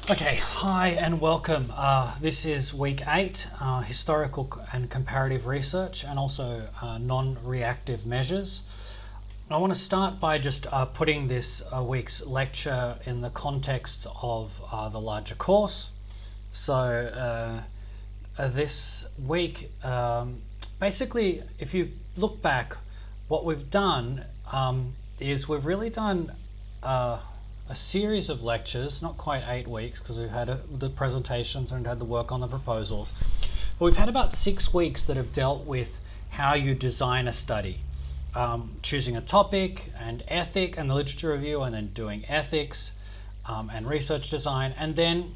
Okay, hi and welcome. This is week 8, historical and comparative research and also non-reactive measures. I want to start by just putting this week's lecture in the context of the larger course. So this week, basically, if you look back, what we've done is we've really done a series of lectures, not quite 8 weeks because we've had the presentations and had the work on the proposals. But we've had about 6 weeks that have dealt with how you design a study, choosing a topic and ethic and the literature review, and then doing ethics and research design. And then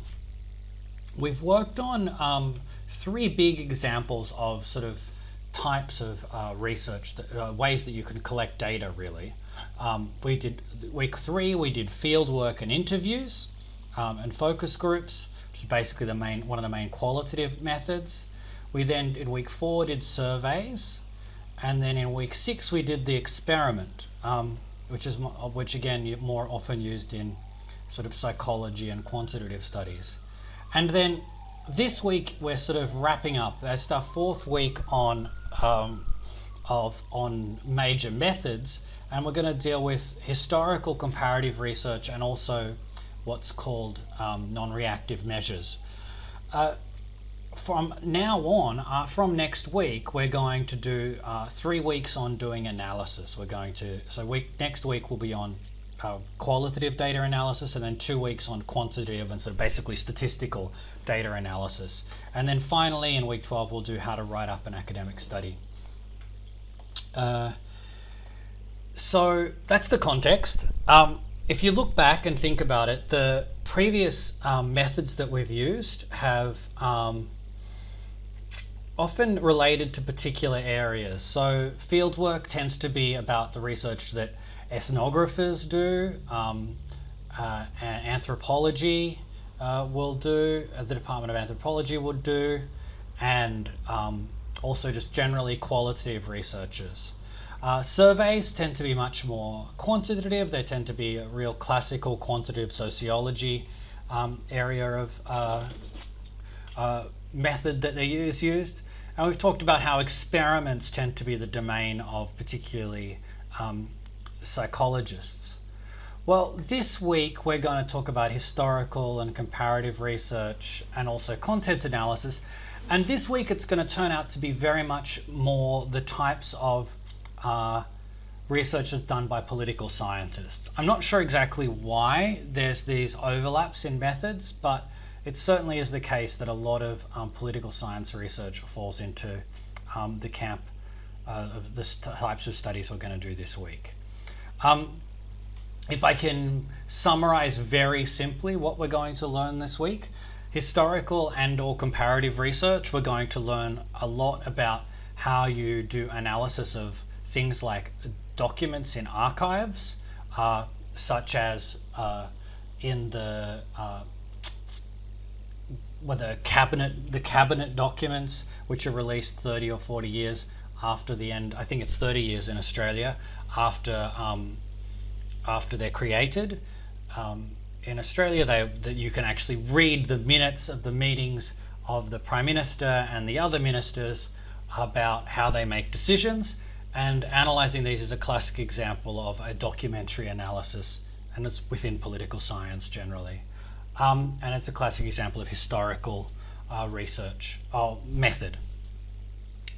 we've worked on 3 big examples of sort of types of research, ways that you can collect data really. We did week 3, we did field work and interviews and focus groups, which is basically one of the main qualitative methods. We then in week 4 did surveys, and then in week 6 we did the experiment, which again more often used in sort of psychology and quantitative studies. And then this week we're sort of wrapping up. That's our 4th week on major methods, and we're going to deal with historical comparative research and also what's called non-reactive measures. From now on, from next week, we're going to do 3 weeks on doing analysis. Next week will be on qualitative data analysis, and then 2 weeks on quantitative and sort of basically statistical data analysis. And then finally in week 12 we'll do how to write up an academic study. So that's the context. If you look back and think about it, the previous methods that we've used have often related to particular areas. So fieldwork tends to be about the research that ethnographers do, anthropology will do, the Department of Anthropology would do, and also just generally qualitative researchers. Surveys tend to be much more quantitative. They tend to be a real classical quantitative sociology area of method that they used. And we've talked about how experiments tend to be the domain of particularly psychologists. Well, this week we're going to talk about historical and comparative research and also content analysis. And this week it's going to turn out to be very much more the types of research that's done by political scientists. I'm not sure exactly why there's these overlaps in methods, but it certainly is the case that a lot of political science research falls into the camp of the types of studies we're going to do this week. If I can summarize very simply what we're going to learn this week, historical and or comparative research, we're going to learn a lot about how you do analysis of things like documents in archives, such as in the cabinet documents, which are released 30 or 40 years after the end. I think it's 30 years in Australia after they're created. In Australia, you can actually read the minutes of the meetings of the Prime Minister and the other ministers about how they make decisions, and analysing these is a classic example of a documentary analysis, and it's within political science generally. And it's a classic example of historical research method.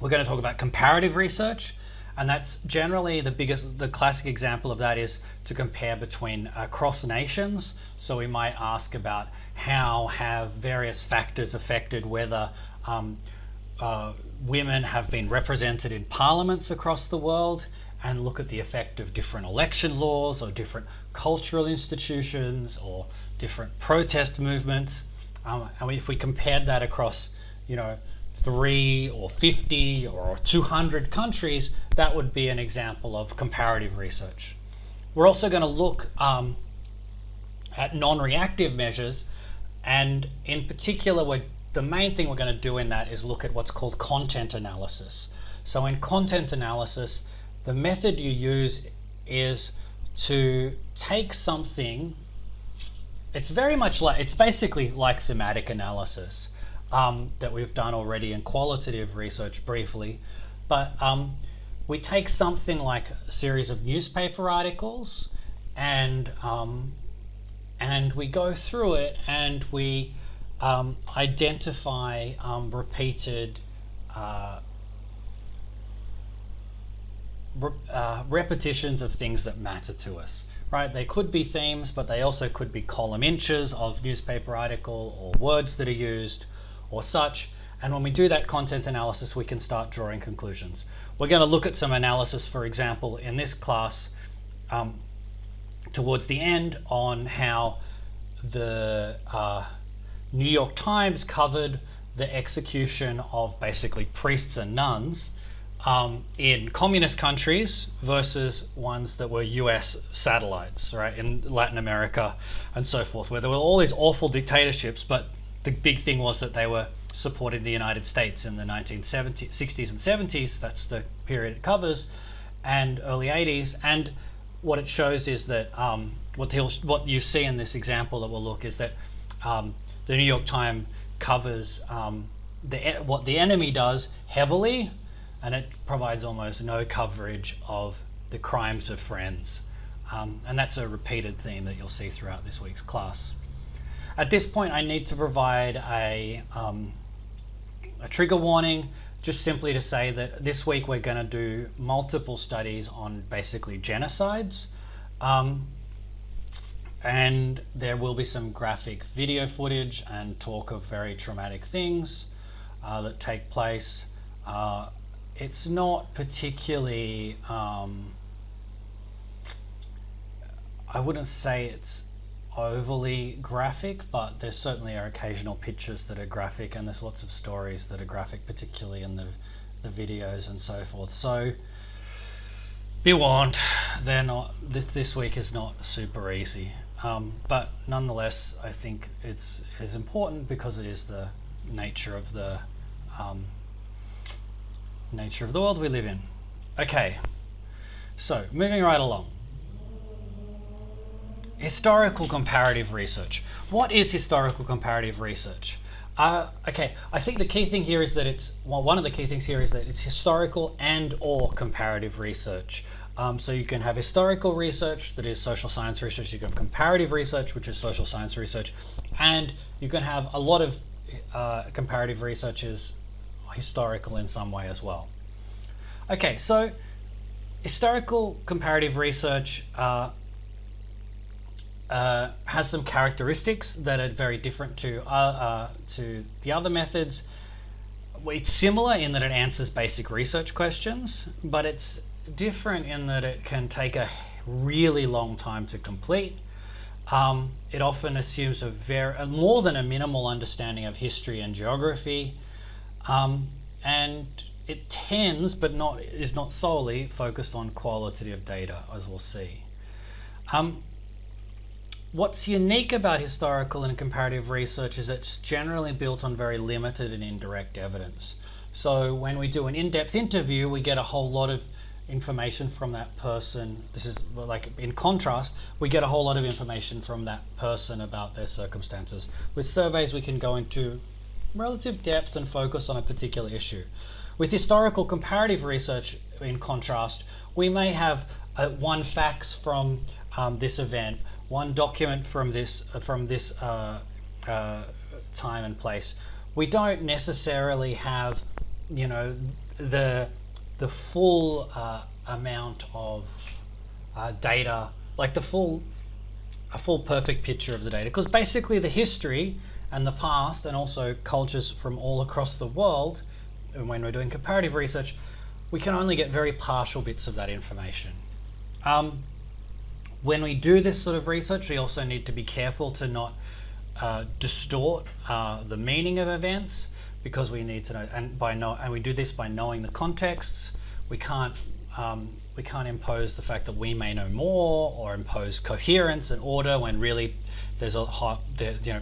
We're going to talk about comparative research, and that's generally the classic example of that is to compare between across nations. So we might ask about how have various factors affected whether women have been represented in parliaments across the world, and look at the effect of different election laws or different cultural institutions or different protest movements. And if we compared that across, 3 or 50 or 200 countries, that would be an example of comparative research. We're also going to look at non-reactive measures, and in particular the main thing we're going to do in that is look at what's called content analysis. So in content analysis, the method you use is to take something it's very much like, it's basically like thematic analysis that we've done already in qualitative research briefly, but we take something like a series of newspaper articles and we go through it and we identify repeated repetitions of things that matter to us, right? They could be themes, but they also could be column inches of newspaper article or words that are used or such. And when we do that content analysis, we can start drawing conclusions. We're going to look at some analysis, for example, in this class towards the end on how the New York Times covered the execution of basically priests and nuns in communist countries versus ones that were US satellites, right, in Latin America and so forth, where there were all these awful dictatorships, but the big thing was that they were supporting the United States in the 1960s and 70s. That's the period it covers, and early 80s. And what it shows is that what you see in this example that we'll look is that the New York Times covers what the enemy does heavily, and it provides almost no coverage of the crimes of friends. And that's a repeated theme that you'll see throughout this week's class. At this point, I need to provide a trigger warning, just simply to say that this week we're going to do multiple studies on basically genocides. And there will be some graphic video footage and talk of very traumatic things that take place. It's not particularly, I wouldn't say it's overly graphic, but there certainly are occasional pictures that are graphic, and there's lots of stories that are graphic, particularly in the videos and so forth. So be warned, they're not, this week is not super easy. But nonetheless, I think it's important because it is the nature of the world we live in. Okay, so moving right along. Historical comparative research. What is historical comparative research? Okay, I think the key thing here is that one of the key things here is that it's historical and or comparative research. So you can have historical research, that is social science research. You can have comparative research, which is social science research, and you can have a lot of comparative research is historical in some way as well. Okay, so historical comparative research has some characteristics that are very different to the other methods. It's similar in that it answers basic research questions, but it's different in that it can take a really long time to complete. It often assumes more than a minimal understanding of history and geography, and it tends, but is not solely, focused on qualitative data, as we'll see. What's unique about historical and comparative research is it's generally built on very limited and indirect evidence. So when we do an in-depth interview, we get a whole lot of information from that person. This is like, in contrast, we get a whole lot of information from that person about their circumstances. With surveys, we can go into relative depth and focus on a particular issue. With historical comparative research, in contrast, we may have one fax from this event, one document from this time and place. We don't necessarily have, the full amount of data, like a full perfect picture of the data, because basically the history and the past and also cultures from all across the world, and when we're doing comparative research, we can only get very partial bits of that information. When we do this sort of research, we also need to be careful to not distort the meaning of events, because we need to know, and we do this by knowing the contexts. We can't impose the fact that we may know more, or impose coherence and order when really there's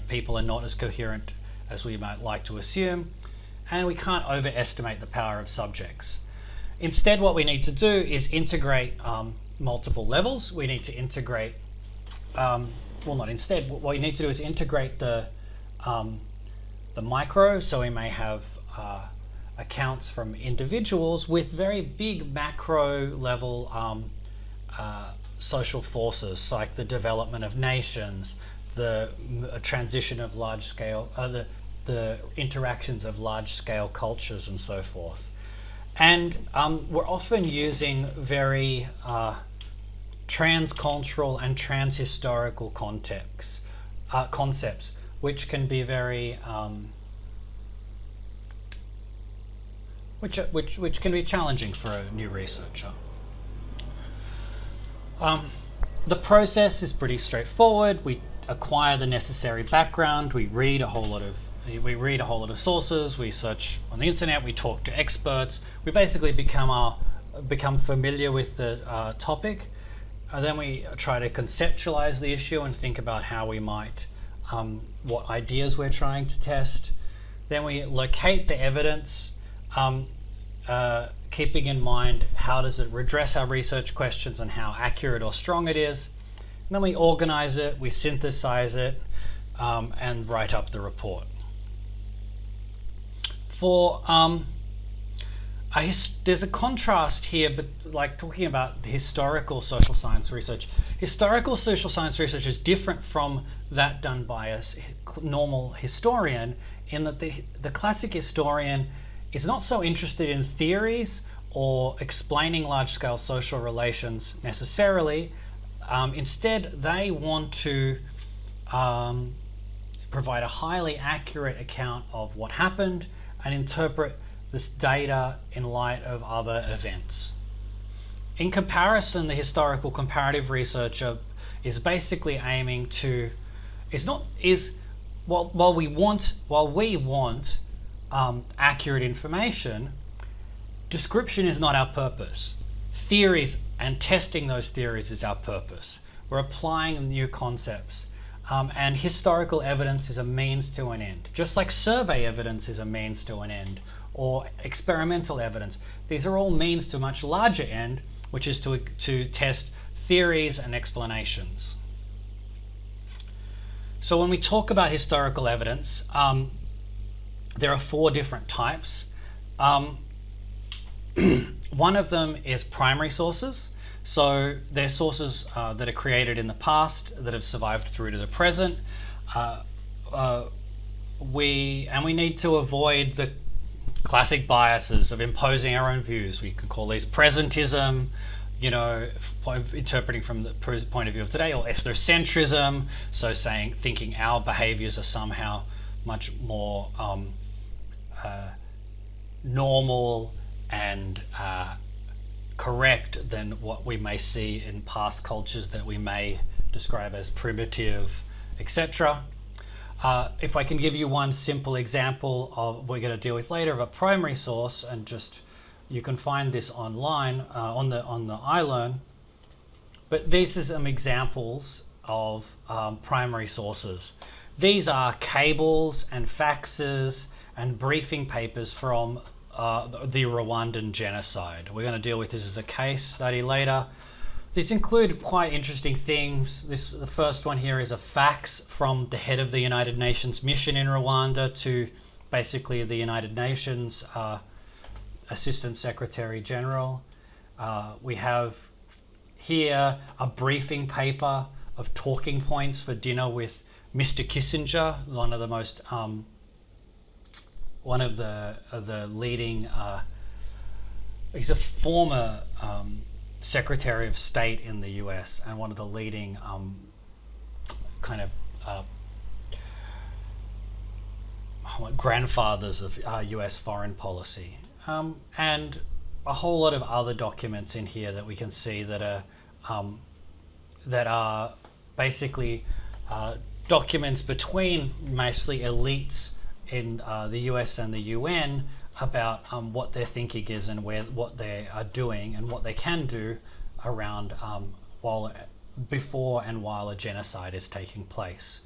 people are not as coherent as we might like to assume, and we can't overestimate the power of subjects. Instead, what we need to do is integrate multiple levels. We need to integrate well, not instead, what you need to do is integrate the micro, so we may have accounts from individuals with very big macro level social forces, like the development of nations, the transition of large scale, the interactions of large scale cultures and so forth. And we're often using very transcultural and transhistorical concepts, which can be very which can be challenging for a new researcher. The process is pretty straightforward. We acquire the necessary background. We read a whole lot of sources. We search on the internet. We talk to experts. We basically become familiar with the topic. Then we try to conceptualize the issue and think about how we might, what ideas we're trying to test. Then we locate the evidence, keeping in mind how does it redress our research questions and how accurate or strong it is. And then we organize it, we synthesize it, and write up the report. For there's a contrast here, but like talking about the historical social science research. Historical social science research is different from that done by a normal historian, in that the classic historian is not so interested in theories or explaining large-scale social relations necessarily. Instead, they want to provide a highly accurate account of what happened and interpret this data in light of other events. In comparison, the historical comparative researcher is basically aiming to while we want accurate information, description is not our purpose. Theories and testing those theories is our purpose. We're applying new concepts. And historical evidence is a means to an end. Just like survey evidence is a means to an end, or experimental evidence. These are all means to a much larger end, which is to test theories and explanations. So when we talk about historical evidence, there are 4 different types. One of them is primary sources. So they're sources that are created in the past that have survived through to the present. We need to avoid the classic biases of imposing our own views. We could call these presentism, interpreting from the point of view of today, or ethnocentrism, so thinking our behaviors are somehow much more normal and correct than what we may see in past cultures that we may describe as primitive, etc. If I can give you one simple example of we're going to deal with later of a primary source, and just you can find this online on the iLearn. But these are some examples of primary sources. These are cables and faxes and briefing papers from the Rwandan genocide. We're going to deal with this as a case study later. These include quite interesting things. The first one here is a fax from the head of the United Nations mission in Rwanda to basically the United Nations Assistant Secretary General. We have here a briefing paper of talking points for dinner with Mr. Kissinger, one of the most one of the leading. He's a former Secretary of State in the US and one of the leading grandfathers of US foreign policy, and a whole lot of other documents in here that we can see that are basically documents between mostly elites in the US and the UN about what their thinking is and what they are doing and what they can do around before and while a genocide is taking place.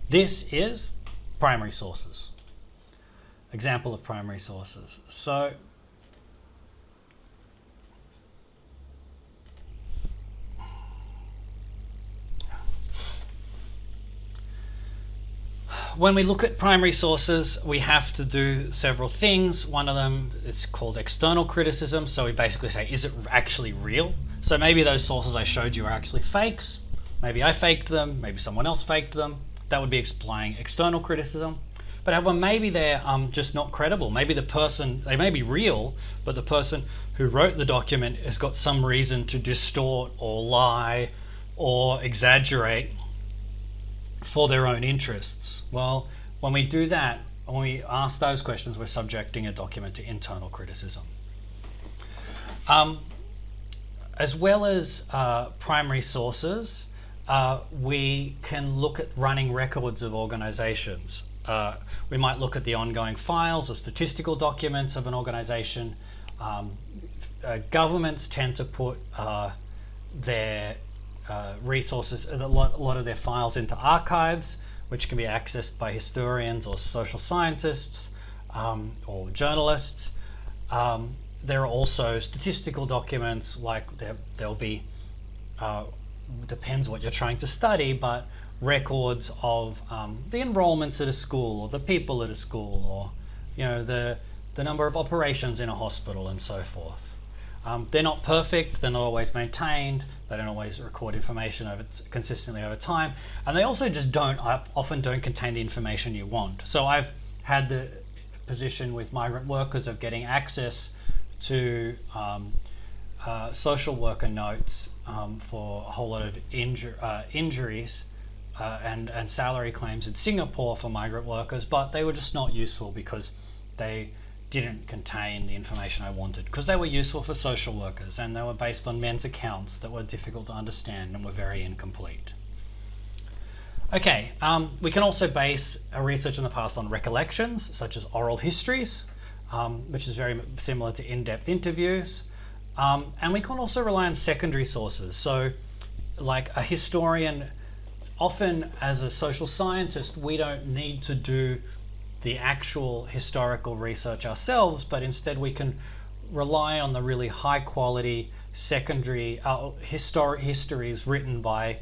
This is primary sources. Example of primary sources. So when we look at primary sources, we have to do several things. One of them is called external criticism. So we basically say, is it actually real? So maybe those sources I showed you are actually fakes. Maybe I faked them, maybe someone else faked them. That would be applying external criticism. But however, maybe they're just not credible. Maybe the person, they may be real, but the person who wrote the document has got some reason to distort or lie or exaggerate for their own interests. Well, when we do that, when we ask those questions, we're subjecting a document to internal criticism. As well as primary sources, we can look at running records of organizations. We might look at the ongoing files or statistical documents of an organization. Governments tend to put their resources, a lot of their files into archives, which can be accessed by historians or social scientists or journalists. There are also statistical documents, like there'll be, depends what you're trying to study, but records of the enrollments at a school or the people at a school, or the number of operations in a hospital and so forth. They're not perfect, they're not always maintained, they don't always record information consistently over time, and they also just often don't contain the information you want. So I've had the position with migrant workers of getting access to social worker notes for a whole lot of injuries and salary claims in Singapore for migrant workers, but they were just not useful because they didn't contain the information I wanted, because they were useful for social workers and they were based on men's accounts that were difficult to understand and were very incomplete. Okay, we can also base our research in the past on recollections, such as oral histories, which is very similar to in-depth interviews. And we can also rely on secondary sources. So like a historian, often as a social scientist, we don't need to do the actual historical research ourselves, but instead we can rely on the really high quality secondary histories written by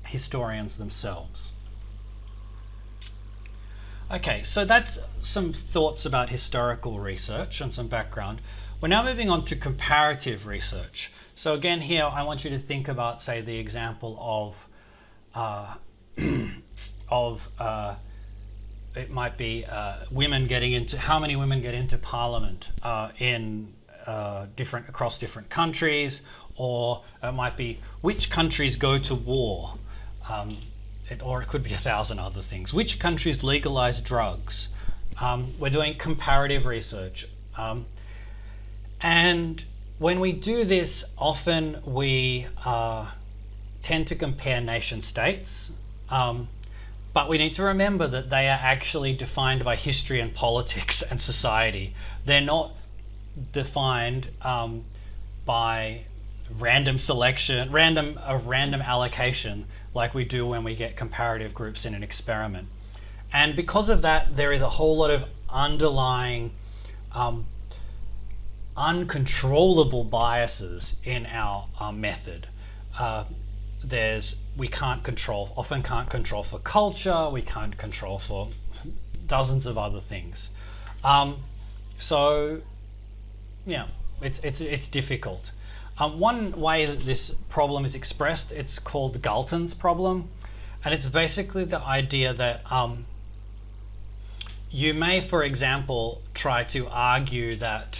historians themselves. Okay, so that's some thoughts about historical research and some background. We're now moving on to comparative research. So again, here I want you to think about, say, the example of it might be women getting into, how many women get into parliament across different countries, or it might be which countries go to war, or it could be 1,000 other things. Which countries legalize drugs? We're doing comparative research. And when we do this, often we tend to compare nation states. But we need to remember that they are actually defined by history and politics and society. They're not defined by random selection, random allocation, like we do when we get comparative groups in an experiment. And because of that, there is a whole lot of underlying uncontrollable biases in our method. We often can't control for culture, we can't control for dozens of other things. So yeah, it's difficult. One way that this problem is expressed, it's called Galton's problem, and it's basically the idea that you may, for example, try to argue that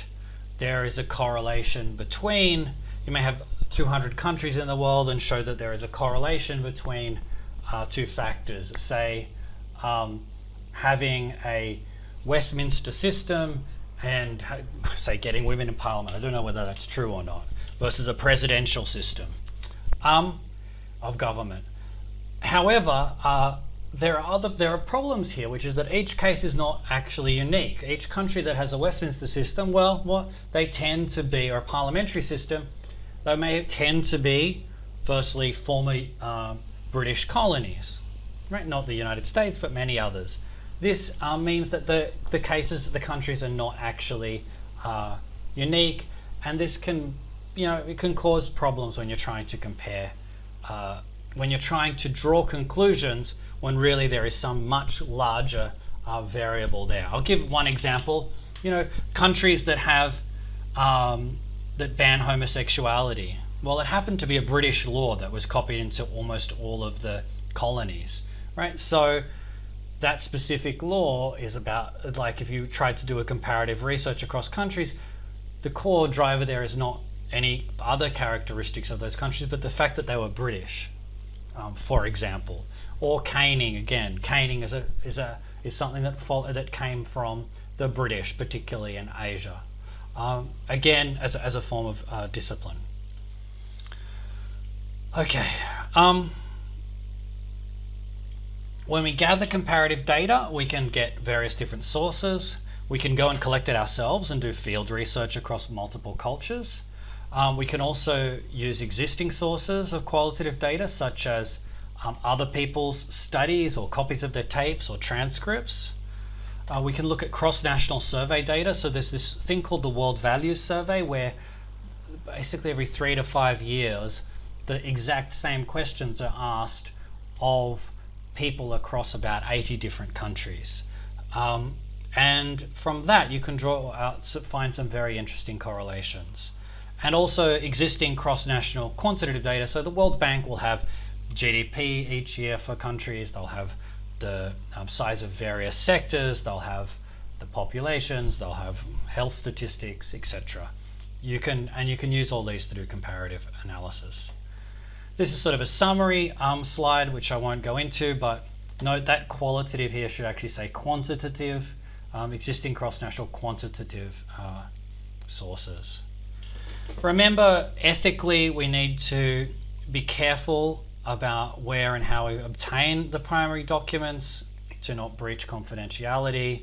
there is a correlation between, you may have 200 countries in the world and show that there is a correlation between two factors, say having a Westminster system and say getting women in parliament. I don't know whether that's true or not, versus a presidential system of government. However, there are problems here, which is that each case is not actually unique. Each country that has a Westminster system, well, they tend to be, or a parliamentary system, they may tend to be, firstly, former British colonies, right? Not the United States, but many others. This means that the countries are not actually unique, and this can, it can cause problems when you're trying to compare, when you're trying to draw conclusions when really there is some much larger variable there. I'll give one example. Countries that have that ban homosexuality. Well, it happened to be a British law that was copied into almost all of the colonies, right? So that specific law is about, like, if you tried to do a comparative research across countries, the core driver there is not any other characteristics of those countries, but the fact that they were British, for example. Or caning. Again, caning is something that came from the British, particularly in Asia. Again, as a form of discipline. Okay. When we gather comparative data, we can get various different sources. We can go and collect it ourselves and do field research across multiple cultures. We can also use existing sources of qualitative data, such as other people's studies or copies of their tapes or transcripts. We can look at cross-national survey data. So there's this thing called the World Values Survey, where basically every 3 to 5 years, the exact same questions are asked of people across about 80 different countries. And from that, you can find some very interesting correlations. And also existing cross-national quantitative data. So the World Bank will have GDP each year for countries. They'll have the size of various sectors. They'll have the populations. They'll have health statistics, etc. You can use all these to do comparative analysis. This is sort of a summary slide, which I won't go into, but note that qualitative here should actually say quantitative, existing cross-national quantitative sources. Remember, ethically, we need to be careful about where and how we obtain the primary documents to not breach confidentiality.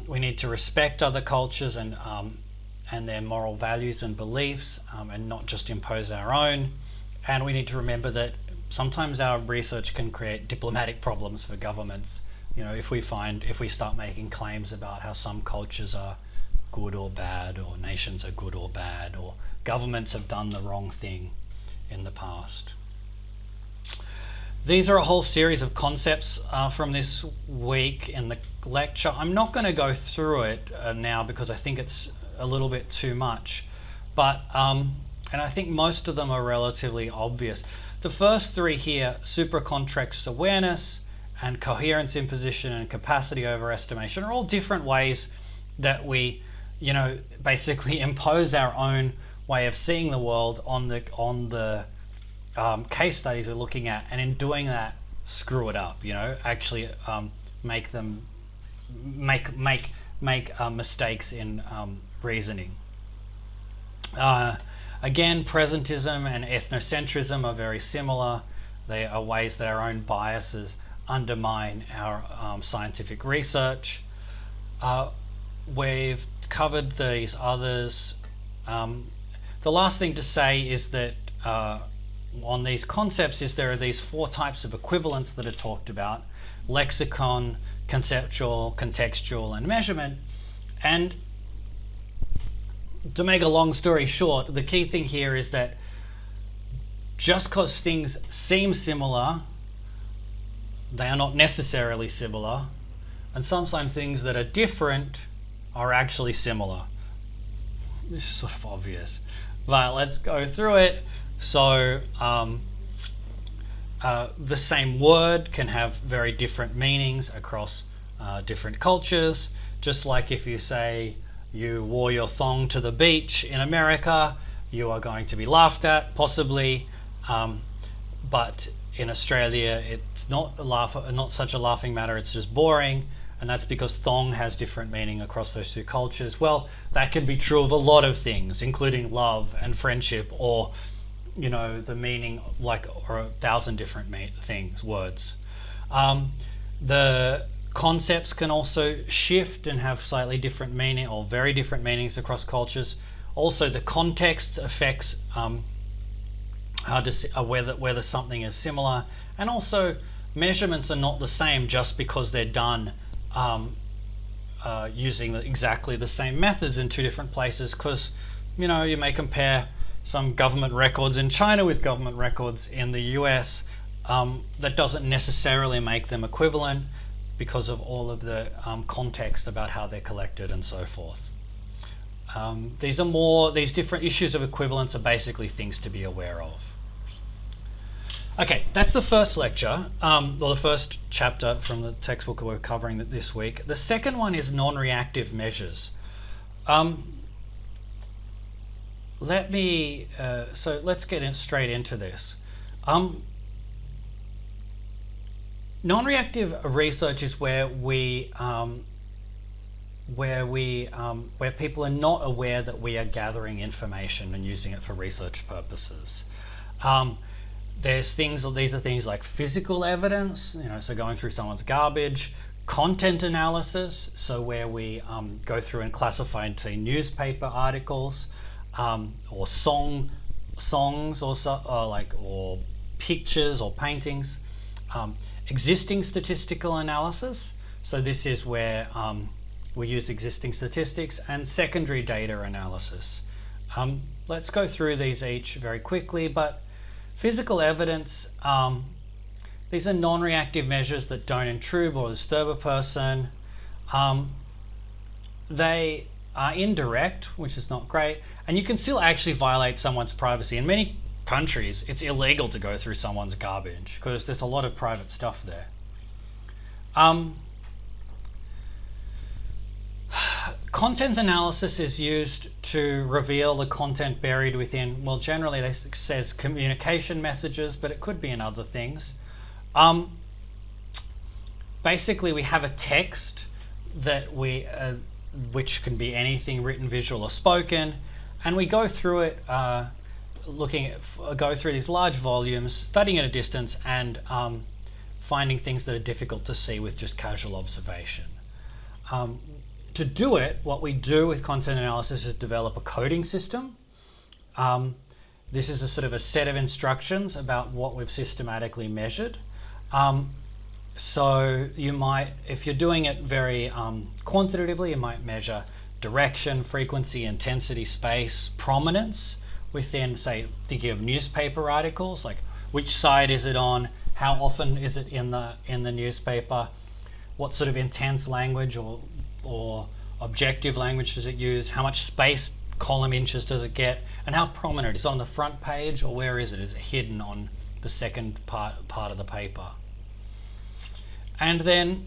We need to respect other cultures and their moral values and beliefs, and not just impose our own. And we need to remember that sometimes our research can create diplomatic problems for governments. If we start making claims about how some cultures are good or bad, or nations are good or bad, or governments have done the wrong thing in the past. These are a whole series of concepts from this week in the lecture. I'm not going to go through it now because I think it's a little bit too much, but and I think most of them are relatively obvious. The first three here, supracontext awareness and coherence imposition and capacity overestimation, are all different ways that we, basically impose our own way of seeing the world on the case studies we're looking at, and in doing that, screw it up. Actually make mistakes in reasoning. Again, presentism and ethnocentrism are very similar. They are ways that our own biases undermine our scientific research. We've covered these others. The last thing to say is that on these concepts is there are these 4 types of equivalence that are talked about: lexicon, conceptual, contextual, and measurement. And to make a long story short, the key thing here is that just because things seem similar, they are not necessarily similar, and sometimes things that are different are actually similar. This is sort of obvious, but let's go through it. So the same word can have very different meanings across different cultures. Just like if you say you wore your thong to the beach in America, you are going to be laughed at, possibly, but in Australia it's not such a laughing matter, it's just boring, and that's because thong has different meaning across those 2 cultures. Well, that can be true of a lot of things, including love and friendship, or the meaning, or 1,000 different words. The concepts can also shift and have slightly different meaning, or very different meanings across cultures. Also, the context affects whether something is similar, and also measurements are not the same just because they're done using exactly the same methods in 2 different places, because you may compare some government records in China with government records in the US, that doesn't necessarily make them equivalent because of all of the context about how they're collected and so forth. These different issues of equivalence are basically things to be aware of. Okay, that's the first lecture, or the first chapter from the textbook we're covering this week. The second one is non-reactive measures. So let's get straight into this. Non-reactive research is where people are not aware that we are gathering information and using it for research purposes. These are things like physical evidence, so going through someone's garbage, content analysis, so where we go through and classify, say, newspaper articles, or songs, or pictures or paintings. Existing statistical analysis, so this is where we use existing statistics, and secondary data analysis. Let's go through these each very quickly, but physical evidence, these are non-reactive measures that don't intrude or disturb a person. They are indirect, which is not great, and you can still actually violate someone's privacy. In many countries, it's illegal to go through someone's garbage because there's a lot of private stuff there. Content analysis is used to reveal the content buried within, well, generally it says communication messages, but it could be in other things. Basically, we have a text that which can be anything, written, visual, or spoken, and we go through it, go through these large volumes, studying at a distance, and finding things that are difficult to see with just casual observation. To do it, what we do with content analysis is develop a coding system. This is a sort of a set of instructions about what we've systematically measured. So you might, if you're doing it very quantitatively, you might measure direction, frequency, intensity, space, prominence within, say, thinking of newspaper articles, like which side is it on, how often is it in the newspaper, what sort of intense language or objective language does it use, how much space, column inches does it get, and how prominent is it on the front page, or where is it hidden on the second part of the paper. And then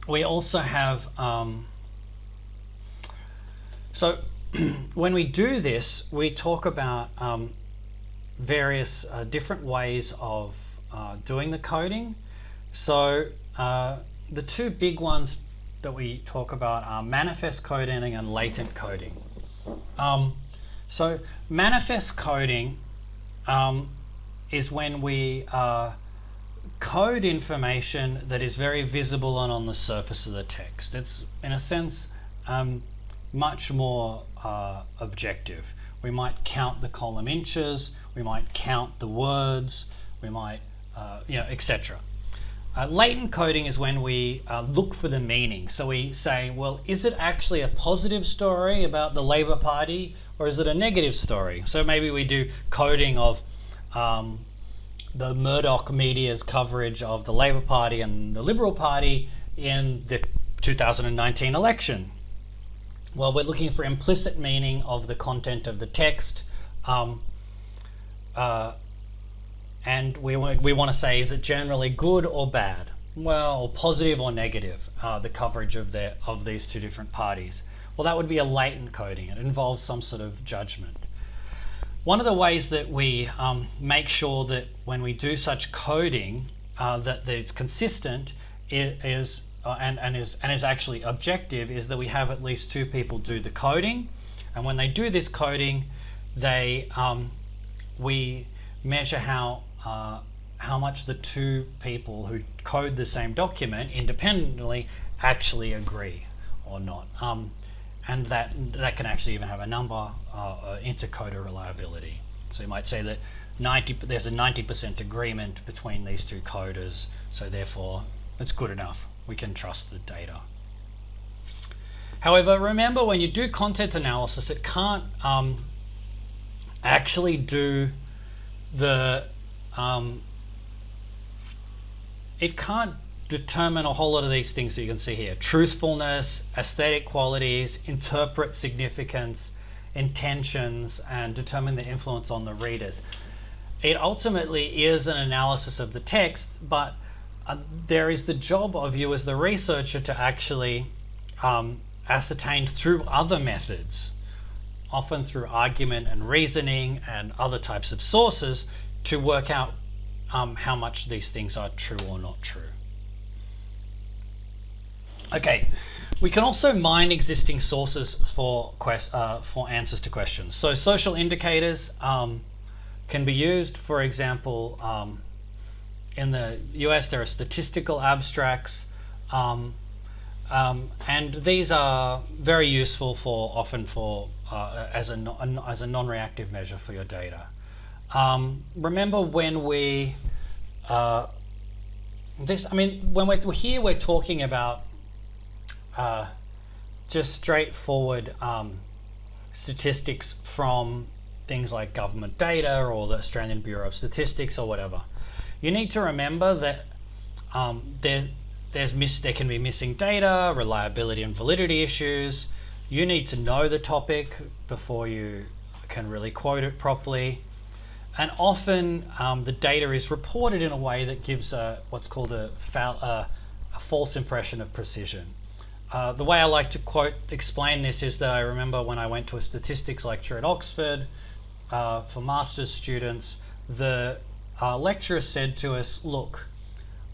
we also have so when we do this, we talk about various different ways of doing the coding. So the two big ones that we talk about are manifest coding and latent coding. So manifest coding is when we code information that is very visible and on the surface of the text. It's, in a sense, much more objective. We might count the column inches, we might count the words, we might, etc. Latent coding is when we look for the meaning. So we say, well, is it actually a positive story about the Labour Party, or is it a negative story? So maybe we do coding of the Murdoch media's coverage of the Labour Party and the Liberal Party in the 2019 election. Well, we're looking for implicit meaning of the content of the text, and we want to say, is it generally good or bad? Well, positive or negative, the coverage of these two different parties. Well, that would be a latent coding. It involves some sort of judgment. One of the ways that we make sure that when we do such coding that it's consistent is actually objective is that we have at least two people do the coding, and when they do this coding, we measure how much the two people who code the same document independently actually agree or not. And that can actually even have a number, intercoder reliability. So you might say that there's a 90% agreement between these two coders, so therefore it's good enough. We can trust the data. However, remember, when you do content analysis, it can't actually do the it can't determine a whole lot of these things that you can see here: truthfulness, aesthetic qualities, interpret significance, intentions, and determine the influence on the readers. It ultimately is an analysis of the text, but there is the job of you as the researcher to actually ascertain through other methods, often through argument and reasoning and other types of sources, to work out how much these things are true or not true. Okay, we can also mine existing sources for answers to questions. So social indicators can be used. For example, in the US there are statistical abstracts, and these are very useful often as a non-reactive measure for your data. Remember when when we're here, we're talking about just straightforward statistics from things like government data or the Australian Bureau of Statistics or whatever. You need to remember that there can be missing data, reliability and validity issues. You need to know the topic before you can really quote it properly. And often the data is reported in a way that gives what's called a false impression of precision. The way I like to explain this is that I remember when I went to a statistics lecture at Oxford for master's students, the lecturer said to us, look,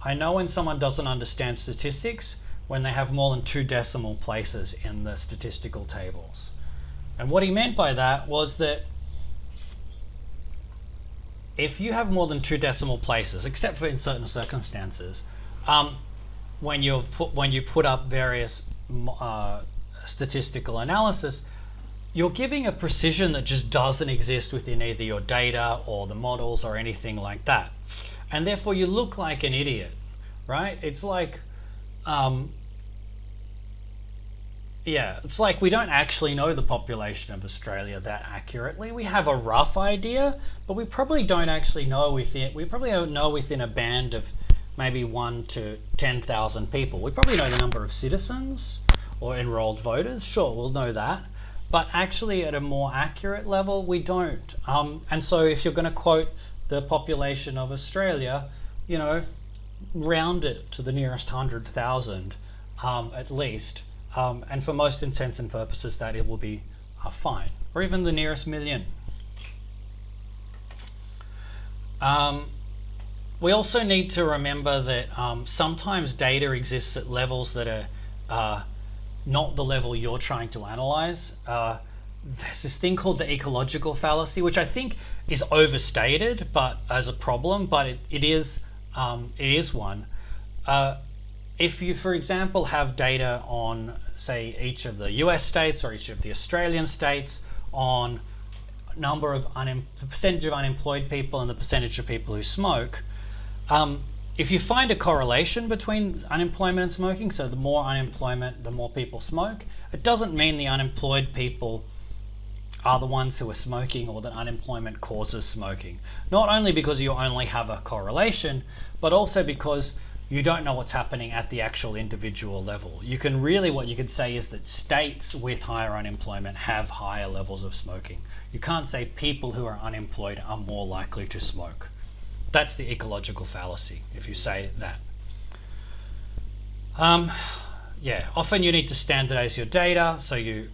I know when someone doesn't understand statistics when they have more than 2 decimal places in the statistical tables. And what he meant by that was that if you have more than 2 decimal places, except for in certain circumstances, when you put up various statistical analysis, you're giving a precision that just doesn't exist within either your data or the models or anything like that. And therefore you look like an idiot, right? It's like, it's like we don't actually know the population of Australia that accurately. We have a rough idea, but we probably don't actually know we probably don't know within a band of maybe 1 to 10,000 people. We probably know the number of citizens or enrolled voters. Sure, we'll know that. But actually at a more accurate level, we don't. And so if you're going to quote the population of Australia, round it to the nearest 100,000 at least. And for most intents and purposes, that it will be fine. Or even the nearest million. We also need to remember that sometimes data exists at levels that are not the level you're trying to analyze. There's this thing called the ecological fallacy, which I think is overstated but as a problem, but it is one. If you, for example, have data on, say, each of the US states or each of the Australian states on number of the percentage of unemployed people and the percentage of people who smoke, if you find a correlation between unemployment and smoking, so the more unemployment, the more people smoke, it doesn't mean the unemployed people are the ones who are smoking or that unemployment causes smoking. Not only because you only have a correlation, but also because you don't know what's happening at the actual individual level. What you can say is that states with higher unemployment have higher levels of smoking. You can't say people who are unemployed are more likely to smoke. That's the ecological fallacy, if you say that. Often you need to standardize your data, so you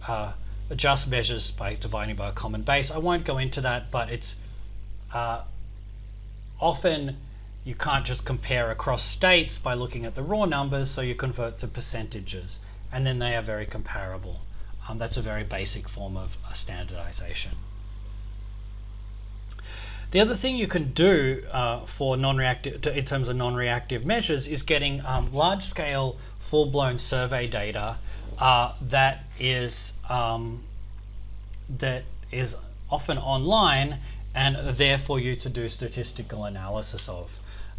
adjust measures by dividing by a common base. I won't go into that, but it's often you can't just compare across states by looking at the raw numbers, so you convert to percentages, and then they are very comparable. That's a very basic form of standardization. The other thing you can do for in terms of non-reactive measures is getting large-scale, full-blown survey data that is often online and there for you to do statistical analysis of.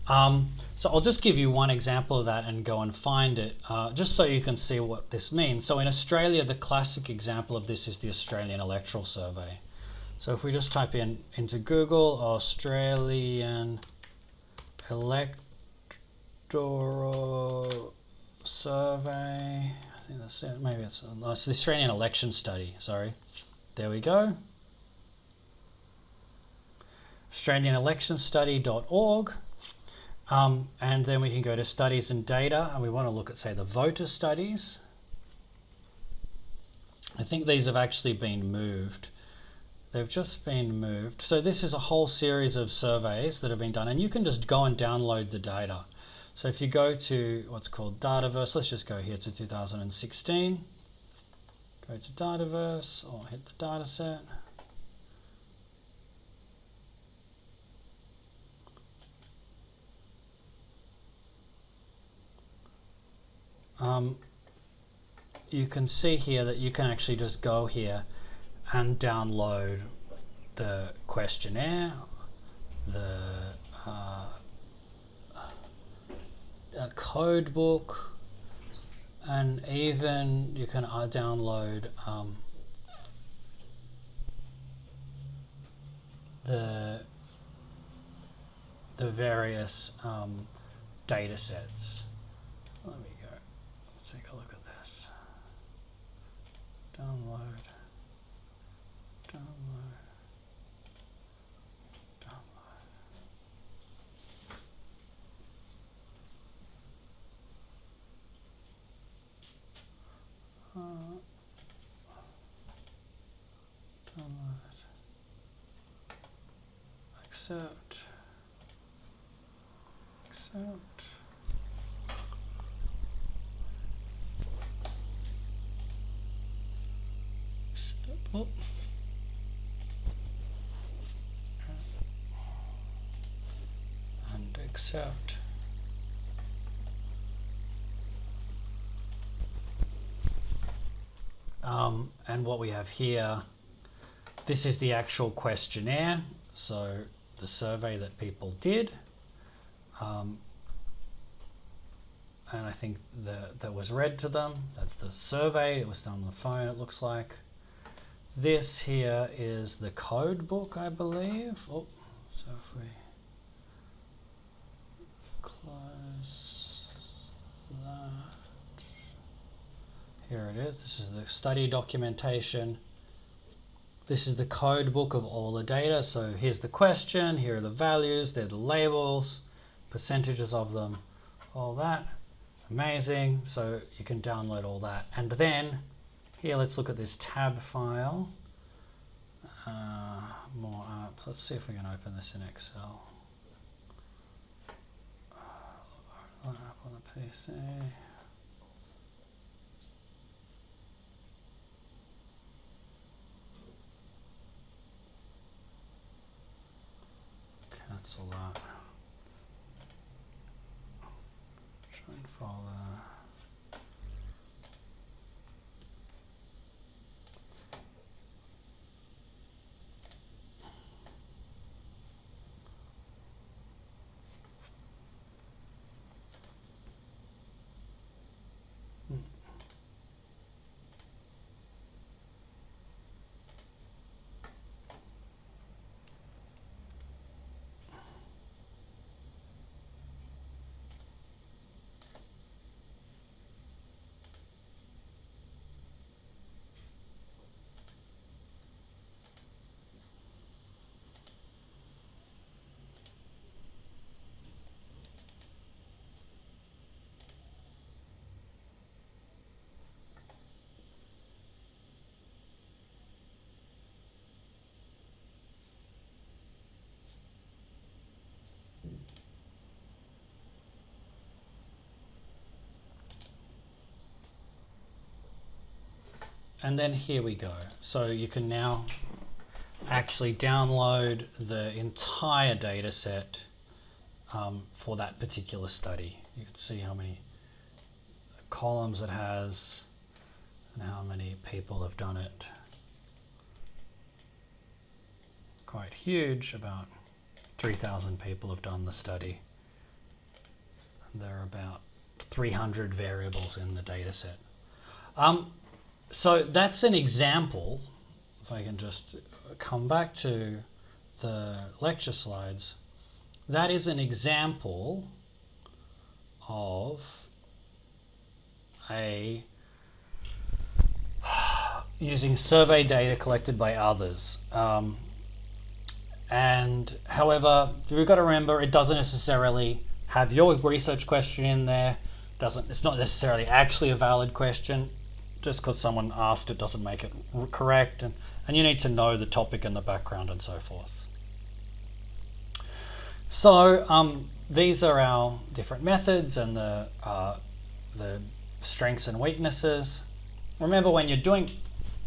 So I'll just give you one example of that and go and find it, just so you can see what this means. So in Australia, the classic example of this is the Australian Electoral Survey. So if we just type into Google, Australian pastoral survey. I think that's it. Maybe it's the Australian election study. Sorry. There we go. AustralianElectionStudy.org. And then we can go to studies and data, and we want to look at, say, the voter studies. I think these have actually been moved. They've just been moved. So this is a whole series of surveys that have been done, and you can just go and download the data. So if you go to what's called Dataverse, let's just go here to 2016. Go to Dataverse, or hit the data set. You can see here that you can actually just go here and download the questionnaire, the code book, and even you can download the various data sets. Let me go. Let's take a look at this. Download. Download. Accept. Oh. And accept. And what we have here, this is the actual questionnaire, so the survey that people did, and I think that was read to them. That's the survey. It was done on the phone, it looks like. This here is the code book, I believe. Oh, so if we close that. Here it is. This is the study documentation. This is the code book of all the data. So here's the question, here are the values, they're the labels, percentages of them, all that. Amazing. So you can download all that. And then here, let's look at this tab file. More apps. Let's see if we can open this in Excel. App on the PC. Cancel that. Join folder. And then here we go. So you can now actually download the entire data set for that particular study. You can see how many columns it has and how many people have done it. Quite huge, about 3,000 people have done the study. And there are about 300 variables in the data set. So that's an example. If I can just come back to the lecture slides, that is an example of using survey data collected by others. And however, we've got to remember it doesn't necessarily have your research question in there. It's not necessarily actually a valid question. Just because someone asked it doesn't make it correct, and you need to know the topic and the background and so forth. So these are our different methods and the strengths and weaknesses. Remember, when you're doing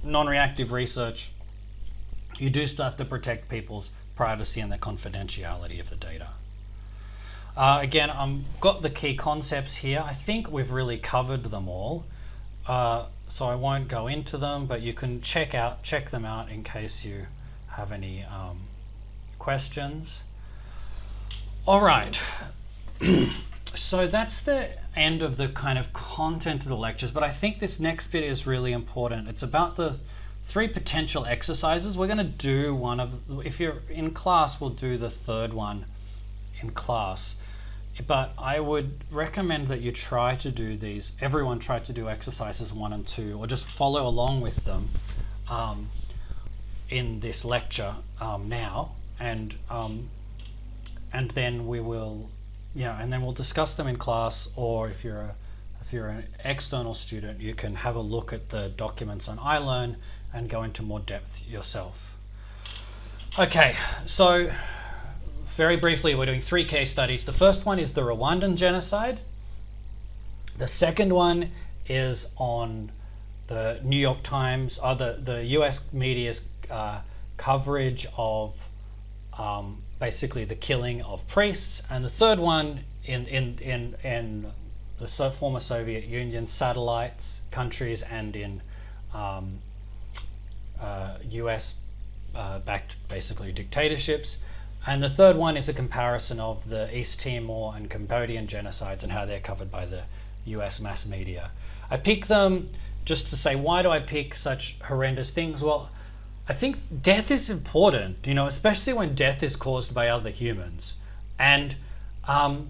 non-reactive research, you do still have to protect people's privacy and the confidentiality of the data. Again, I've got the key concepts here. I think we've really covered them all, so I won't go into them, but you can check them out in case you have any questions. All right, so that's the end of the kind of content of the lectures, but I think this next bit is really important. It's about the 3 potential exercises. We're going to do one of, if you're in class, we'll do the third one in class. But I would recommend that you try to do these, everyone try to do exercises 1 and 2, or just follow along with them in this lecture now, and then we will, and then we'll discuss them in class, or if you're an external student, you can have a look at the documents on iLearn and go into more depth yourself. Okay, so very briefly, we're doing 3 case studies. The first one is the Rwandan genocide. The second one is on the New York Times, or the US media's coverage of basically the killing of priests. And the third one in the former Soviet Union satellites countries and in US backed basically dictatorships. And the third one is a comparison of the East Timor and Cambodian genocides and how they're covered by the US mass media. I pick them just to say, why do I pick such horrendous things? Well, I think death is important, especially when death is caused by other humans. And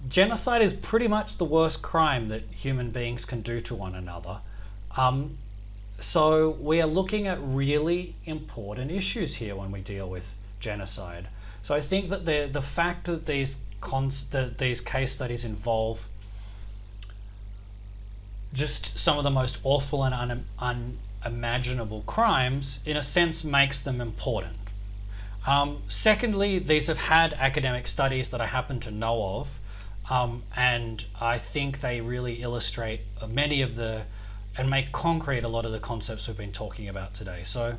genocide is pretty much the worst crime that human beings can do to one another. So we are looking at really important issues here when we deal with genocide. So I think that the fact that these case studies involve just some of the most awful and unimaginable crimes, in a sense, makes them important. Secondly, these have had academic studies that I happen to know of, and I think they really illustrate many of and make concrete a lot of the concepts we've been talking about today. So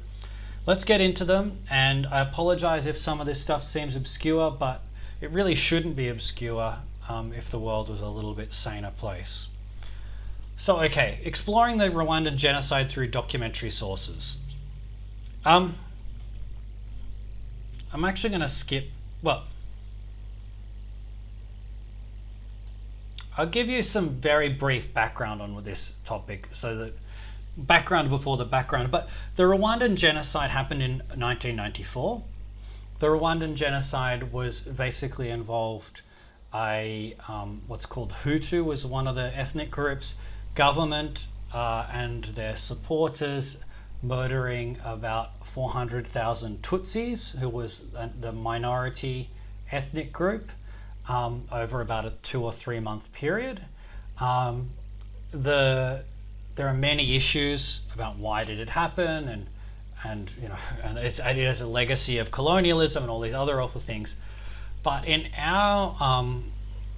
let's get into them, and I apologize if some of this stuff seems obscure, but it really shouldn't be obscure if the world was a little bit saner place. So, okay, exploring the Rwandan genocide through documentary sources. I'm actually going to skip, I'll give you some very brief background on this topic, so that background before the background. But the Rwandan genocide happened in 1994. The Rwandan genocide was basically involved what's called Hutu was one of the ethnic groups, government and their supporters murdering about 400,000 Tutsis, who was the minority ethnic group, over about a 2 or 3 month period. There are many issues about why did it happen, and it has a legacy of colonialism and all these other awful things. But in our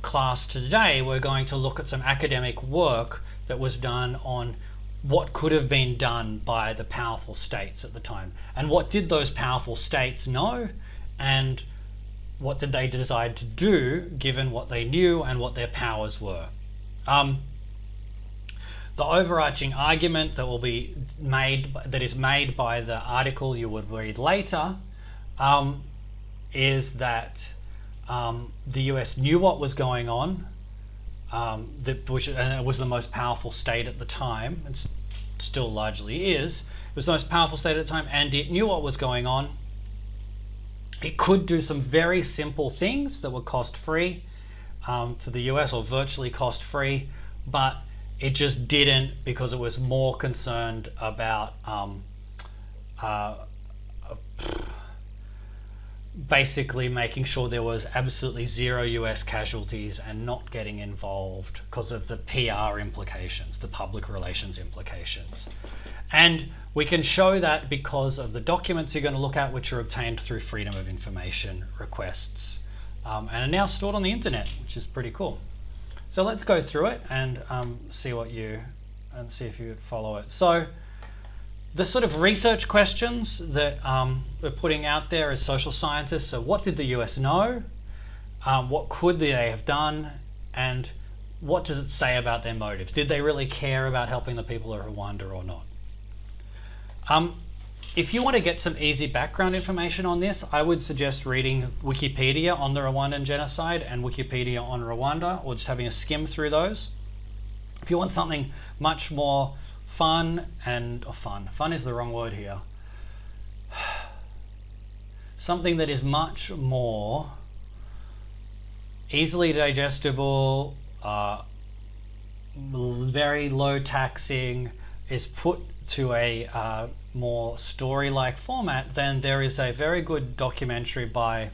class today, we're going to look at some academic work that was done on what could have been done by the powerful states at the time, and what did those powerful states know, and what did they decide to do given what they knew and what their powers were. The overarching argument that is made by the article you would read later is that the US knew what was going on, which it was the most powerful state at the time, and still largely is. It was the most powerful state at the time, and it knew what was going on. It could do some very simple things that were cost-free, to the US, or virtually cost-free, but it just didn't, because it was more concerned about basically making sure there was absolutely zero US casualties and not getting involved because of the PR implications, the public relations implications. And we can show that because of the documents you're going to look at, which are obtained through Freedom of Information requests, and are now stored on the internet, which is pretty cool. So let's go through it and see if you follow it. So the sort of research questions that we're putting out there as social scientists: so what did the US know? What could they have done? And what does it say about their motives? Did they really care about helping the people of Rwanda or not? If you want to get some easy background information on this, I would suggest reading Wikipedia on the Rwandan genocide and Wikipedia on Rwanda, or just having a skim through those. If you want something much more fun is the wrong word here. Something that is much more easily digestible, very low taxing, is put to a more story-like format, then there is a very good documentary by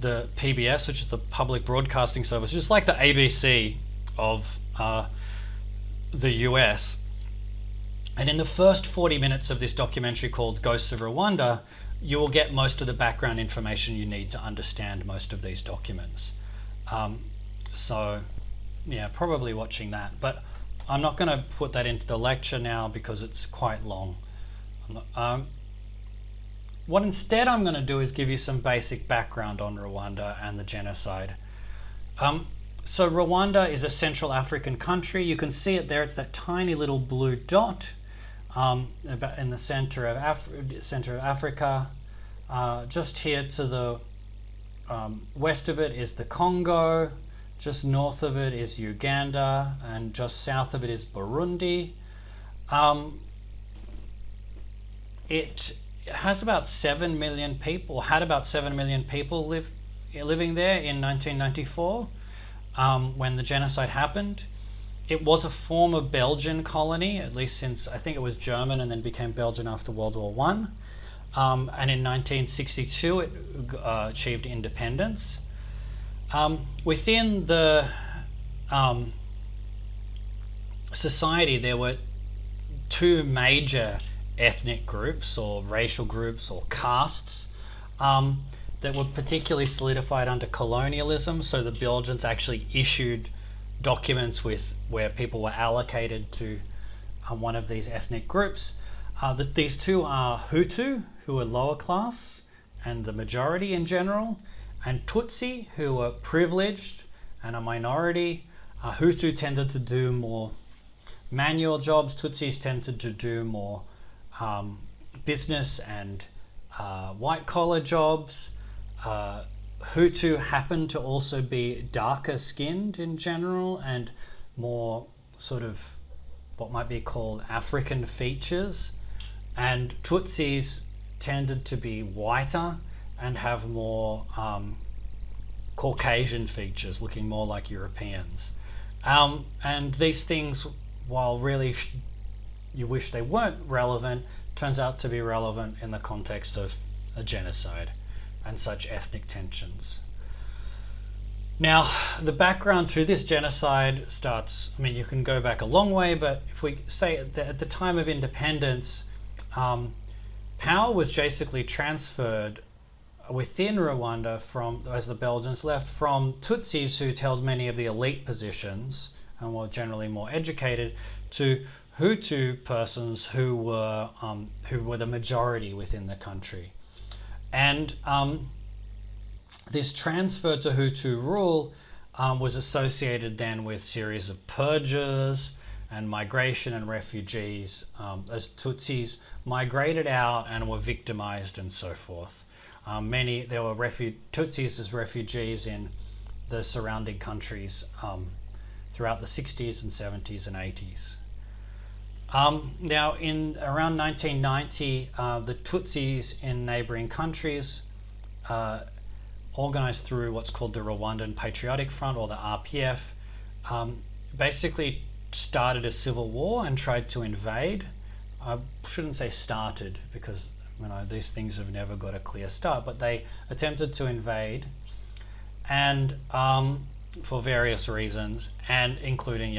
the PBS, which is the Public Broadcasting Service, just like the ABC of the US. And in the first 40 minutes of this documentary, called Ghosts of Rwanda, you will get most of the background information you need to understand most of these documents. So yeah, probably watching that, but I'm not going to put that into the lecture now because it's quite long. What instead I'm going to do is give you some basic background on Rwanda and the genocide. So Rwanda is a Central African country. You can see it there. It's that tiny little blue dot about in the center of Africa. Just here to the west of it is the Congo. Just north of it is Uganda, and just south of it is Burundi. It has about 7 million people, had about 7 million people living there in 1994 when the genocide happened. It was a former Belgian colony, at least since, I think it was German and then became Belgian after World War I. And in 1962 it achieved independence. Within the society, there were two major ethnic groups or racial groups or castes that were particularly solidified under colonialism. So the Belgians actually issued documents where people were allocated to one of these ethnic groups. These two are Hutu, who are lower class and the majority in general, and Tutsi, who are privileged and a minority. Hutu tended to do more manual jobs. Tutsis tended to do more business and white-collar jobs. Hutu happened to also be darker skinned in general and more sort of what might be called African features. And Tutsis tended to be whiter and have more Caucasian features, looking more like Europeans. And these things, while really you wish they weren't relevant, turns out to be relevant in the context of a genocide and such ethnic tensions. Now, the background to this genocide starts, I mean, you can go back a long way, but if we say at the time of independence, power was basically transferred within Rwanda from, as the Belgians left, from Tutsis, who held many of the elite positions and were generally more educated, to Hutu persons who were the majority within the country. And this transfer to Hutu rule was associated then with series of purges and migration and refugees as Tutsis migrated out and were victimized and so forth. There were Tutsis as refugees in the surrounding countries throughout the 60s and 70s and 80s. Now, in around 1990, the Tutsis in neighboring countries organized through what's called the Rwandan Patriotic Front, or the RPF, basically started a civil war and tried to invade. I shouldn't say started, because these things have never got a clear start, but they attempted to invade, and for various reasons, and including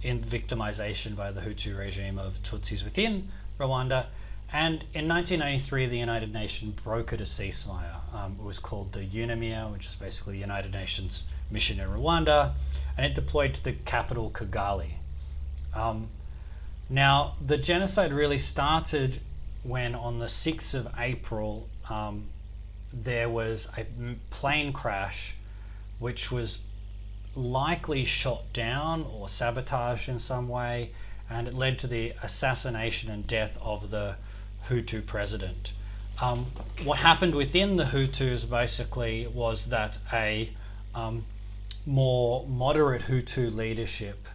in victimization by the Hutu regime of Tutsis within Rwanda. And in 1993, the United Nations brokered a ceasefire. It was called the UNAMIR, which is basically the United Nations mission in Rwanda, and it deployed to the capital, Kigali. Now, the genocide really started when, on the 6th of April, there was a plane crash which was likely shot down or sabotaged in some way, and it led to the assassination and death of the Hutu president. What happened within the Hutus basically was that a more moderate Hutu leadership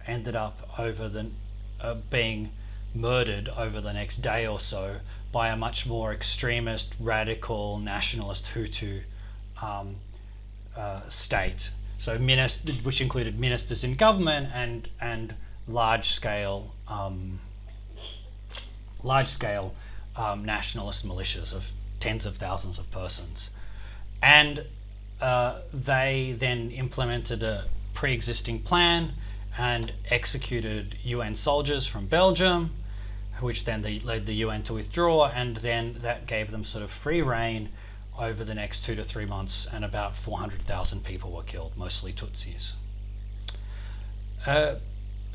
ended up being murdered over the next day or so by a much more extremist, radical, nationalist Hutu state. So which included ministers in government and large-scale nationalist militias of tens of thousands of persons. And they then implemented a pre-existing plan and executed UN soldiers from Belgium, which then led the UN to withdraw, and then that gave them sort of free reign over the next 2 to 3 months, and about 400,000 people were killed, mostly Tutsis.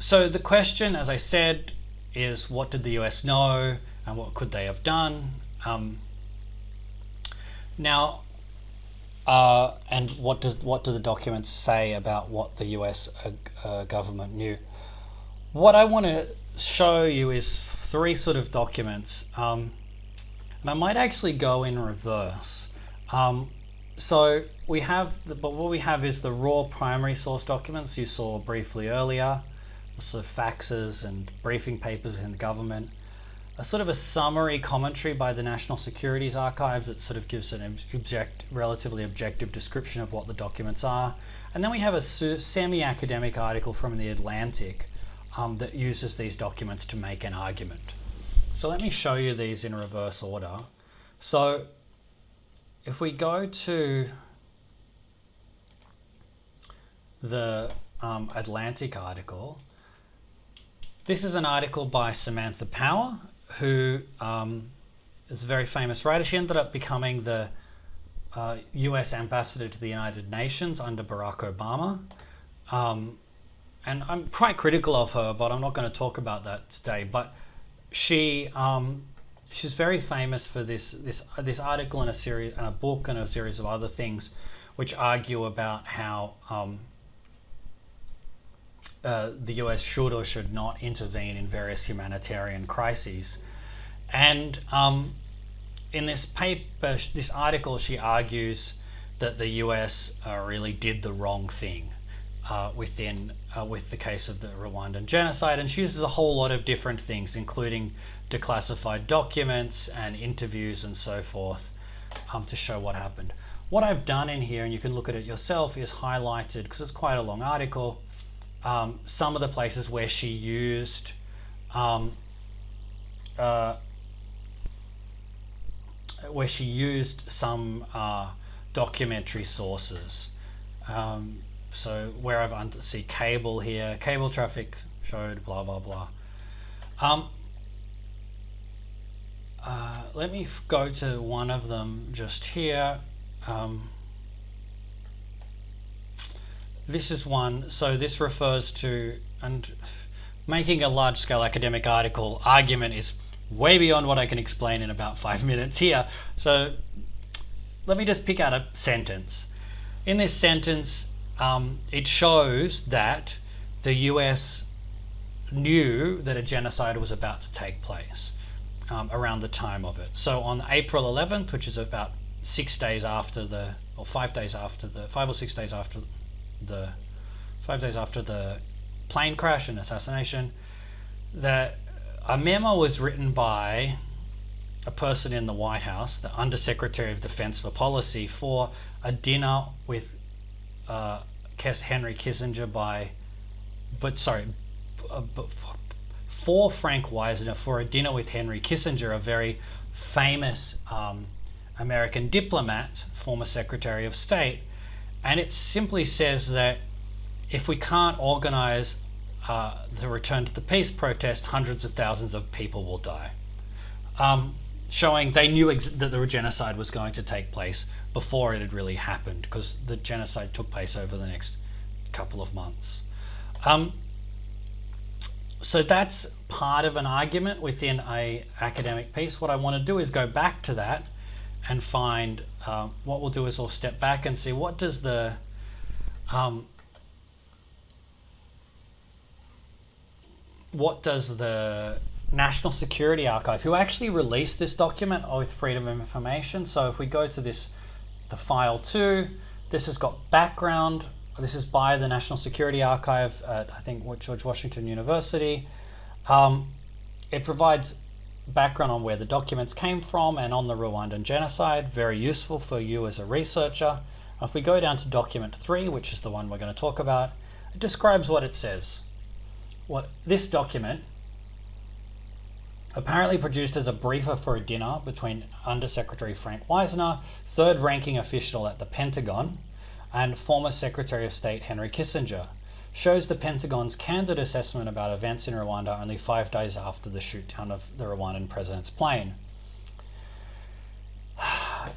So the question, as I said, is what did the US know and what could they have done? And what do the documents say about what the US government knew? What I want to show you is 3 sort of documents, and I might actually go in reverse. So we have, but what we have is the raw primary source documents you saw briefly earlier, also faxes and briefing papers in the government, a sort of a summary commentary by the National Securities Archive that sort of gives an relatively objective description of what the documents are, and then we have a semi-academic article from The Atlantic that uses these documents to make an argument. So let me show you these in reverse order. So if we go to the Atlantic article, this is an article by Samantha Power, who is a very famous writer. She ended up becoming the US ambassador to the United Nations under Barack Obama. And I'm quite critical of her, but I'm not going to talk about that today. But she's very famous for this article and a book and a series of other things, which argue about how the US should or should not intervene in various humanitarian crises. And in this paper, this article, she argues that the US really did the wrong thing with the case of the Rwandan genocide, and she uses a whole lot of different things, including declassified documents and interviews and so forth, to show what happened. What I've done in here, and you can look at it yourself, is highlighted, because it's quite a long article, some of the places where she used some documentary sources. So where I've see cable here, cable traffic showed blah blah blah. Let me go to one of them just here. This is one, so this refers to, and making a large-scale academic article argument is way beyond what I can explain in about 5 minutes here. So let me just pick out a sentence. In this sentence, it shows that the US knew that a genocide was about to take place around the time of it. So on April 11th, which is about 6 days after the, or 5 days after the, 5 or 6 days after the, 5 days after the plane crash and assassination, a memo was written by a person in the White House, the Undersecretary of Defense for Policy, for a dinner with Henry Kissinger for Frank Wisner for a dinner with Henry Kissinger, a very famous American diplomat, former Secretary of State. And it simply says that if we can't organize the return to the peace protest, hundreds of thousands of people will die. Showing they knew that the genocide was going to take place before it had really happened, because the genocide took place over the next couple of months. So that's part of an argument within a academic piece. What I want to do is go back to that and find what we'll do is we'll step back and see what does the National Security Archive, who actually released this document with freedom of information. So if we go to the file 2, this has got background. This is by the National Security Archive at, I think, George Washington University. It provides background on where the documents came from and on the Rwandan genocide. Very useful for you as a researcher. If we go down to document 3, which is the one we're going to talk about, it describes what it says. This document, apparently produced as a briefer for a dinner between Undersecretary Frank Wisner, third-ranking official at the Pentagon, and former Secretary of State Henry Kissinger, shows the Pentagon's candid assessment about events in Rwanda only 5 days after the shoot-down of the Rwandan president's plane.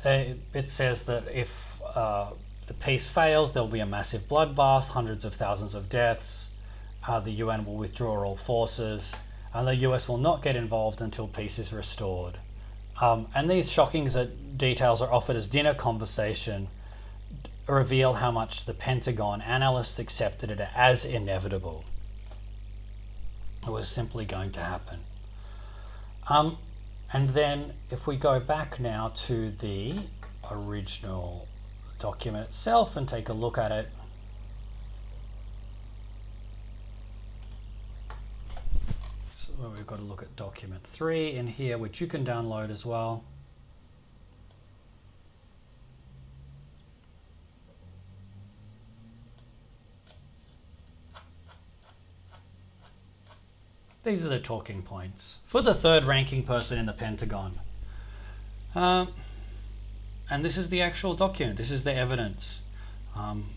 It says that if the peace fails, there will be a massive bloodbath, hundreds of thousands of deaths, the UN will withdraw all forces, and the US will not get involved until peace is restored. And these shocking details are offered as dinner conversation, reveal how much the Pentagon analysts accepted it as inevitable. It was simply going to happen. And then if we go back now to the original document itself and take a look at it, so we've got to look at document 3 in here, which you can download as well. These are the talking points for the third-ranking person in the Pentagon. And this is the actual document. This is the evidence.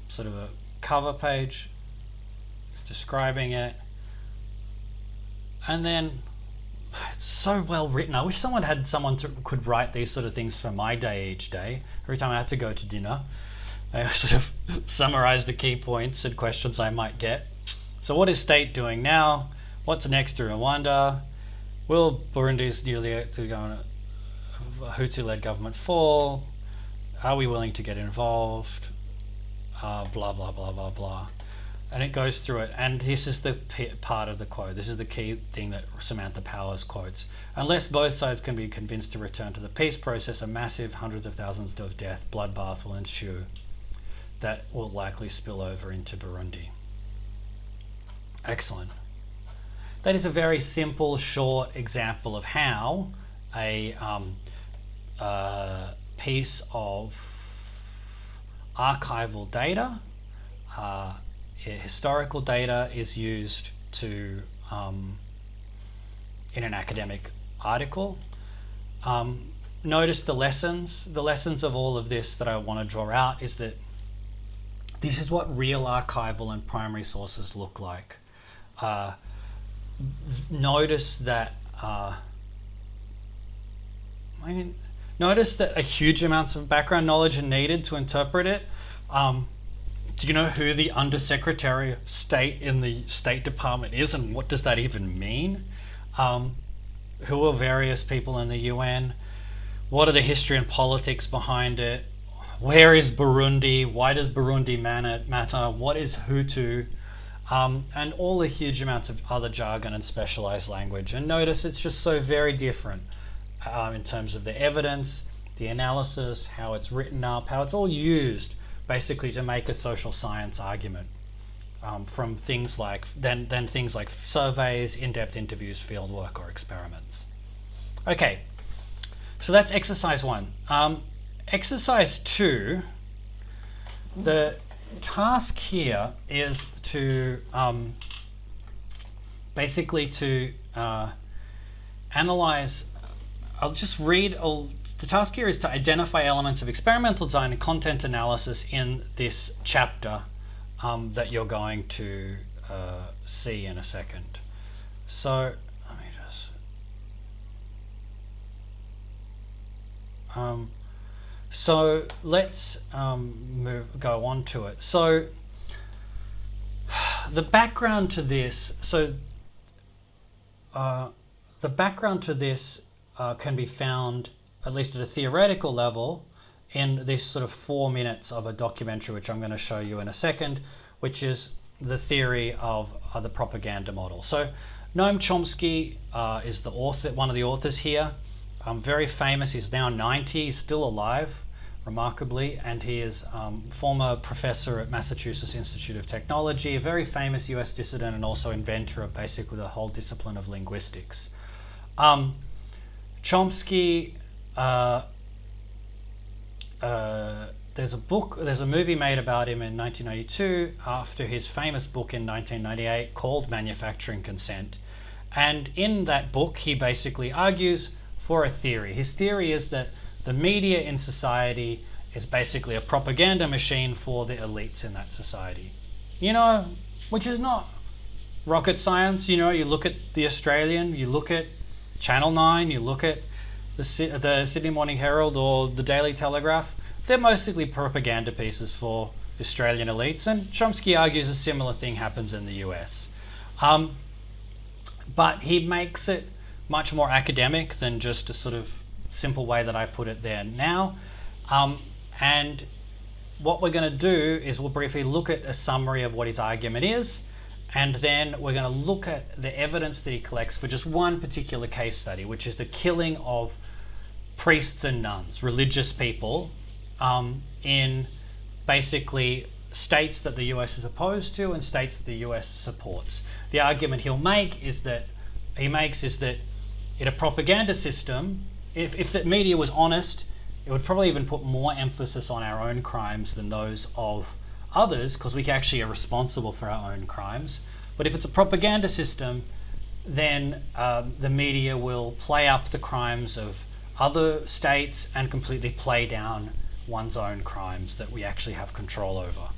Sort of a cover page describing it. And then it's so well written. I wish someone could write these sort of things for my day each day. Every time I had to go to dinner, I sort of summarize the key points and questions I might get. So what is state doing now? What's next to Rwanda? Will Burundi's newly Hutu-led government fall? Are we willing to get involved? Blah, blah, blah, blah, blah. And it goes through it. And this is the part of the quote. This is the key thing that Samantha Powers quotes. Unless both sides can be convinced to return to the peace process, a massive hundreds of thousands of death bloodbath will ensue that will likely spill over into Burundi. Excellent. That is a very simple, short example of how a piece of archival data, historical data, is used to in an academic article. Notice the lessons. The lessons of all of this that I want to draw out is that this is what real archival and primary sources look like. Notice that notice that a huge amounts of background knowledge are needed to interpret it. Do you know who the Undersecretary of State in the State Department is, and what does that even mean? Who are various people in the UN? What are the history and politics behind it? Where is Burundi? Why does Burundi matter? What is Hutu? And all the huge amounts of other jargon and specialized language. And notice it's just so very different in terms of the evidence, the analysis, how it's written up, how it's all used basically to make a social science argument from things like things like surveys, in-depth interviews, fieldwork, or experiments. Okay, So that's exercise 1. Exercise 2, the task here is to basically to analyze. I'll just read. The task here is to identify elements of experimental design and content analysis in this chapter that you're going to see in a second. So let me just. So let's go on to it. So the background to this. The background to this can be found, at least at a theoretical level, in this sort of 4 minutes of a documentary, which I'm going to show you in a second, which is the theory of the propaganda model. So Noam Chomsky is the author, one of the authors here. Very famous. He's now 90. He's still alive, remarkably, and he is former professor at Massachusetts Institute of Technology, a very famous US dissident and also inventor of basically the whole discipline of linguistics. Chomsky, there's a movie made about him in 1992 after his famous book in 1998 called Manufacturing Consent. And in that book, he basically argues for a theory. His theory is that the media in society is basically a propaganda machine for the elites in that society. You know, which is not rocket science. You know, you look at The Australian, you look at Channel 9, you look at the Sydney Morning Herald or the Daily Telegraph. They're mostly propaganda pieces for Australian elites, and Chomsky argues a similar thing happens in the US. But he makes it much more academic than just a sort of simple way that I put it there now. And what we're going to do is we'll briefly look at a summary of what his argument is, and then we're going to look at the evidence that he collects for just one particular case study, which is the killing of priests and nuns, religious people, in basically states that the US is opposed to and states that the US supports. The argument he'll make is that in a propaganda system, if the media was honest, it would probably even put more emphasis on our own crimes than those of others, because we actually are responsible for our own crimes. But if it's a propaganda system, then the media will play up the crimes of other states and completely play down one's own crimes that we actually have control over.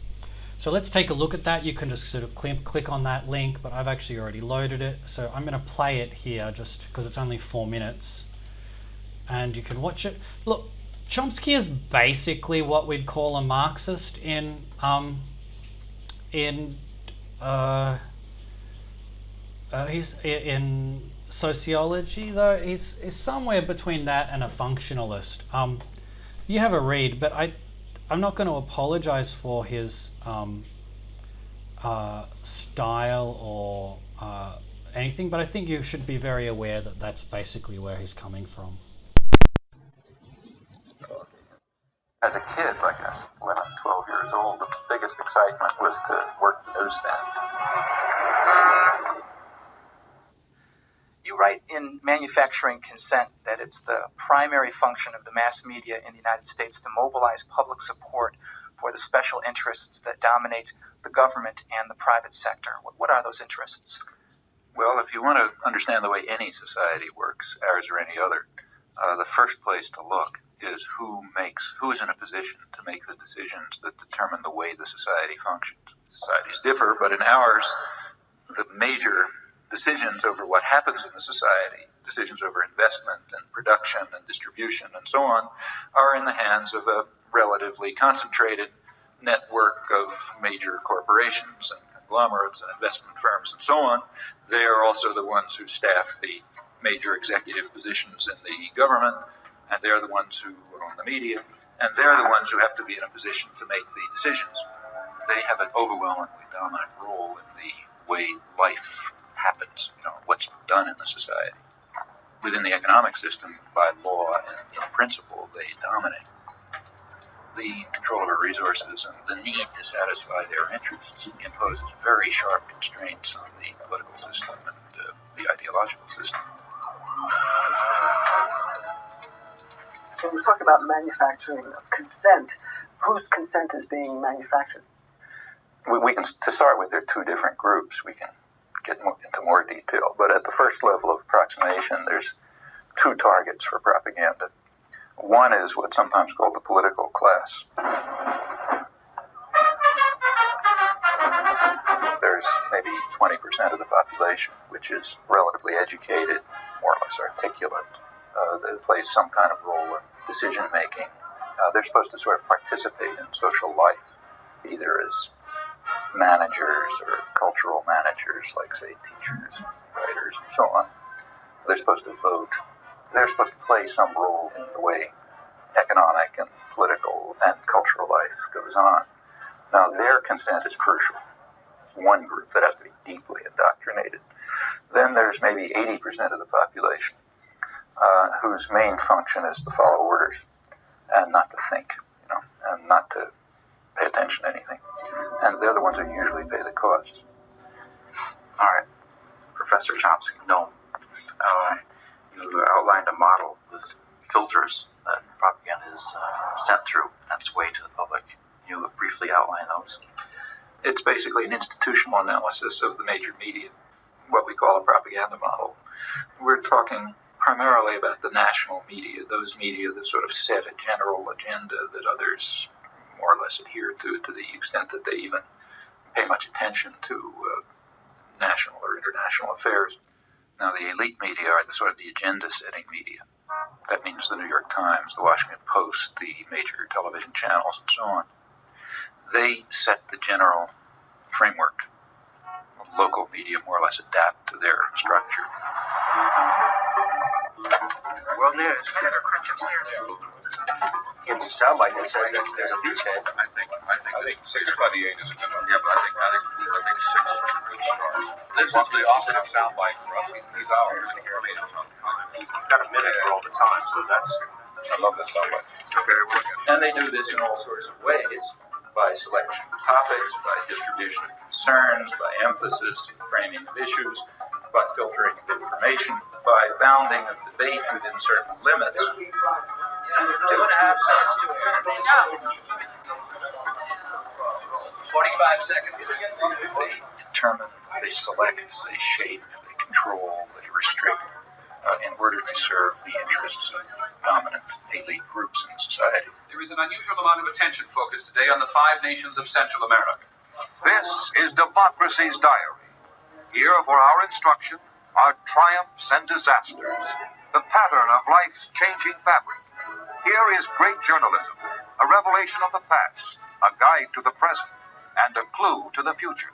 So let's take a look at that. You can just sort of click on that link, but I've actually already loaded it. So I'm going to play it here just because it's only 4 minutes. And you can watch it. Look, Chomsky is basically what we'd call a Marxist in he's in sociology, though he's somewhere between that and a functionalist. You have a read, but I'm not going to apologize for his style or anything, but I think you should be very aware that that's basically where he's coming from. As a kid, like when I'm 12 years old, the biggest excitement was to work the newsstand. You write in Manufacturing Consent that it's the primary function of the mass media in the United States to mobilize public support for the special interests that dominate the government and the private sector. What are those interests? Well, if you want to understand the way any society works, ours or any other, the first place to look is who is in a position to make the decisions that determine the way the society functions. Societies differ, but in ours, the major decisions over what happens in the society, decisions over investment and production and distribution and so on, are in the hands of a relatively concentrated network of major corporations and conglomerates and investment firms and so on. They are also the ones who staff the major executive positions in the government, and they're the ones who own the media, and they're the ones who have to be in a position to make the decisions. They have an overwhelmingly dominant role in the way life happens, what's done in the society. Within the economic system, by law and in principle, they dominate. The control of our resources and the need to satisfy their interests imposes very sharp constraints on the political system and the ideological system. talk about manufacturing of consent. Whose consent is being manufactured? We can, to start with, there are two different groups. We can get into more detail. But at the first level of approximation, there's two targets for propaganda. One is what's sometimes called the political class. There's maybe 20% of the population which is relatively educated, more or less articulate. They play some kind of role in decision making. They're supposed to sort of participate in social life, either as managers or cultural managers, like, say, teachers and writers and so on. They're supposed to vote. They're supposed to play some role in the way economic and political and cultural life goes on. Now, their consent is crucial. It's one group that has to be deeply indoctrinated. Then there's maybe 80% of the population whose main function is to follow orders and not to think, and not to pay attention to anything. And they're the ones who usually pay the cost. All right. Professor Chomsky, no. You outlined a model with filters that propaganda is sent through and its way to the public. Can you briefly outline those? It's basically an institutional analysis of the major media, what we call a propaganda model. We're talking primarily about the national media, those media that sort of set a general agenda that others more or less adhere to the extent that they even pay much attention to national or international affairs. Now, the elite media are the sort of the agenda-setting media. That means the New York Times, the Washington Post, the major television channels, and so on. They set the general framework. Local media more or less adapt to their structure. Well, there's in the soundbite that says that there's a beachhead. I think 628 is a good one. Yeah, but I think 6 is a good start. This is the operative soundbite for us. These hours are really on time. It's got a minute for all the time, so that's. I love this soundbite. Very well. And they do this in all sorts of ways, by selection of topics, by distribution of concerns, by emphasis and framing of issues, by filtering of information, by bounding of debate within certain limits. 2.5 minutes to it. 45 seconds. They determine, they select, they shape, they control, they restrict in order to serve the interests of dominant elite groups in society. There is an unusual amount of attention focused today on the 5 nations of Central America. This is Democracy's Diary. Here for our instruction are triumphs and disasters, the pattern of life's changing fabric. Here is great journalism, a revelation of the past, a guide to the present, and a clue to the future.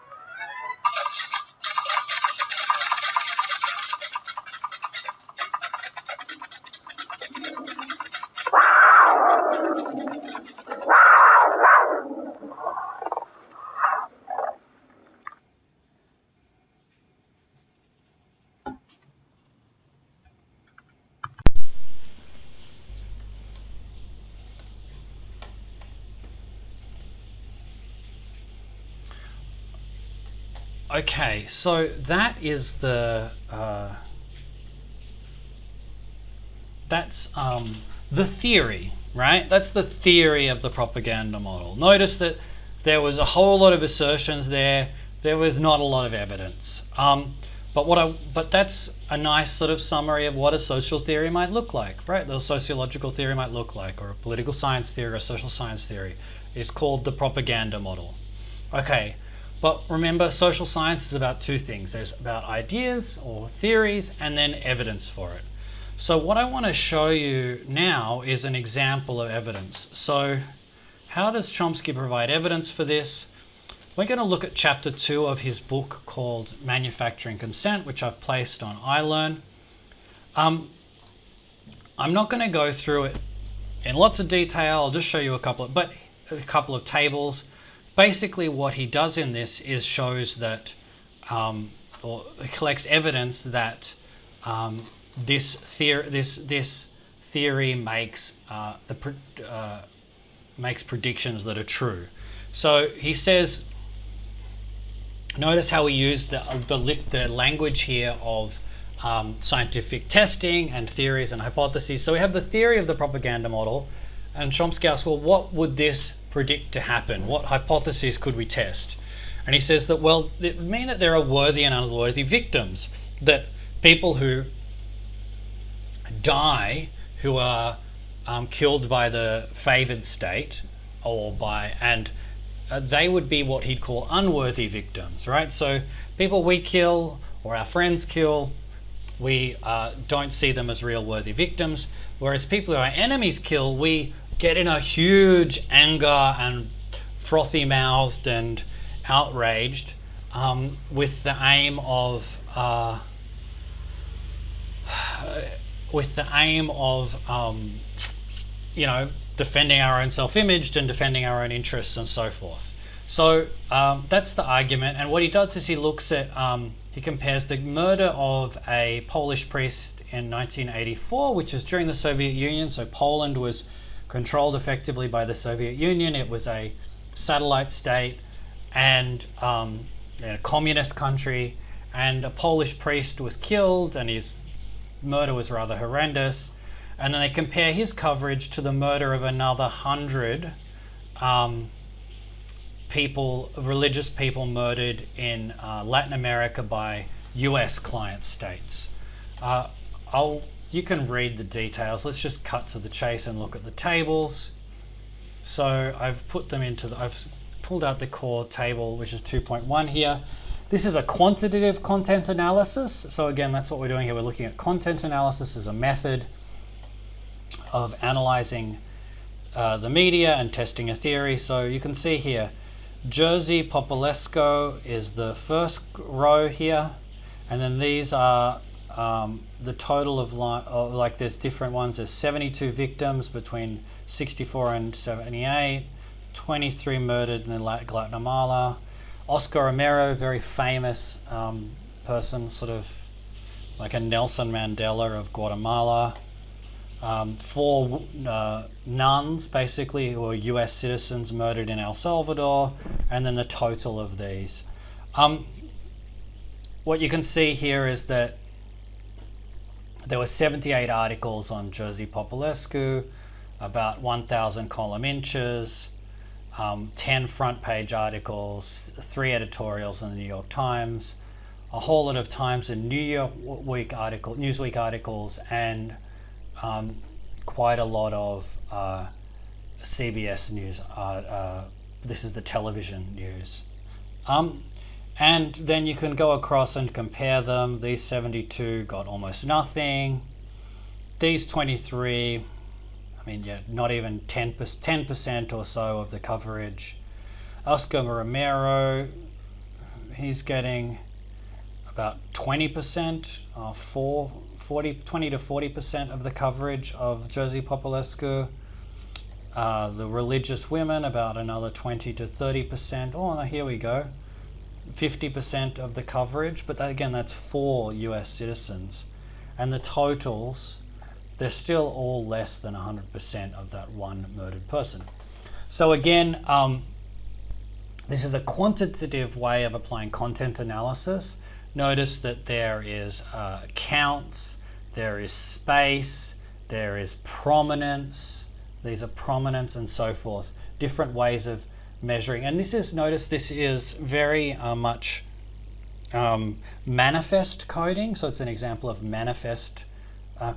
Okay, so that is the theory, right? That's the theory of the propaganda model. Notice that there was a whole lot of assertions there. There was not a lot of evidence. But that's a nice sort of summary of what a social theory might look like, right? The sociological theory might look like, or a political science theory, or a social science theory. It's called the propaganda model. Okay. But remember, social science is about two things. There's about ideas or theories and then evidence for it. So what I want to show you now is an example of evidence. So how does Chomsky provide evidence for this? We're going to look at chapter 2 of his book called Manufacturing Consent, which I've placed on iLearn. I'm not going to go through it in lots of detail. I'll just show you a couple of tables. Basically, what he does in this is shows that, or collects evidence that this theory makes makes predictions that are true. So he says, notice how we use the language here of scientific testing and theories and hypotheses. So we have the theory of the propaganda model, and Chomsky asks, well, what would this predict to happen? What hypotheses could we test? And he says that, well, it would mean that there are worthy and unworthy victims, that people who die, who are killed by the favored state, or they would be what he'd call unworthy victims, right? So people we kill or our friends kill, we don't see them as real worthy victims, whereas people who our enemies kill, we get in a huge anger and frothy-mouthed and outraged with the aim of defending our own self-image and defending our own interests and so forth. So that's the argument, and what he does is he looks at, he compares the murder of a Polish priest in 1984, which is during the Soviet Union. So Poland was controlled effectively by the Soviet Union. It was a satellite state and a communist country, and a Polish priest was killed, and his murder was rather horrendous. And then they compare his coverage to the murder of another 100 religious people murdered in Latin America by US client states. You can read the details. Let's just cut to the chase and look at the tables. So I've put them I've pulled out the core table, which is 2.1 here. This is a quantitative content analysis. So again, that's what we're doing here. We're looking at content analysis as a method of analyzing the media and testing a theory. So you can see here, Jerzy Populescu is the first row here, and then these are the total of there's different ones. There's 72 victims between 64 and 78, 23 murdered in Guatemala. Oscar Romero, very famous person, sort of like a Nelson Mandela of Guatemala. 4 nuns, basically, who are US citizens murdered in El Salvador, and then the total of these. What you can see here is that there were 78 articles on Jerzy Populescu, about 1,000 column inches, 10 front page articles, 3 editorials in the New York Times, a whole lot of Times and Newsweek articles, and quite a lot of CBS News. This is the television news. And then you can go across and compare them. These 72 got almost nothing. These 23, not even 10% or so of the coverage. Oscar Romero, he's getting about 20%, 20 to 40% of the coverage of Jerzy Populescu. The religious women, about another 20 to 30%. Oh, no, here we go. 50% of the coverage, but again, that's 4 US citizens. And the totals, they're still all less than 100% of that one murdered person. So again, this is a quantitative way of applying content analysis. Notice that there is counts, there is space, there is prominence. These are prominence and so forth. Different ways of measuring. And this is, notice this is very much manifest coding. So it's an example of manifest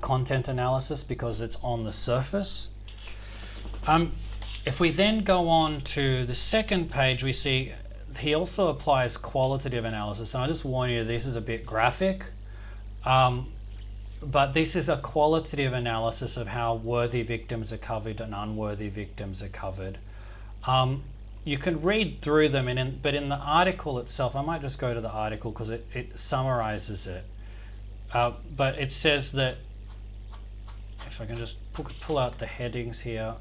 content analysis because it's on the surface. If we then go on to the second page, we see he also applies qualitative analysis. And I just warn you, this is a bit graphic. But this is a qualitative analysis of how worthy victims are covered and unworthy victims are covered. You can read through them, but in the article itself, I might just go to the article because it summarizes it. But it says that, if I can just pull out the headings here.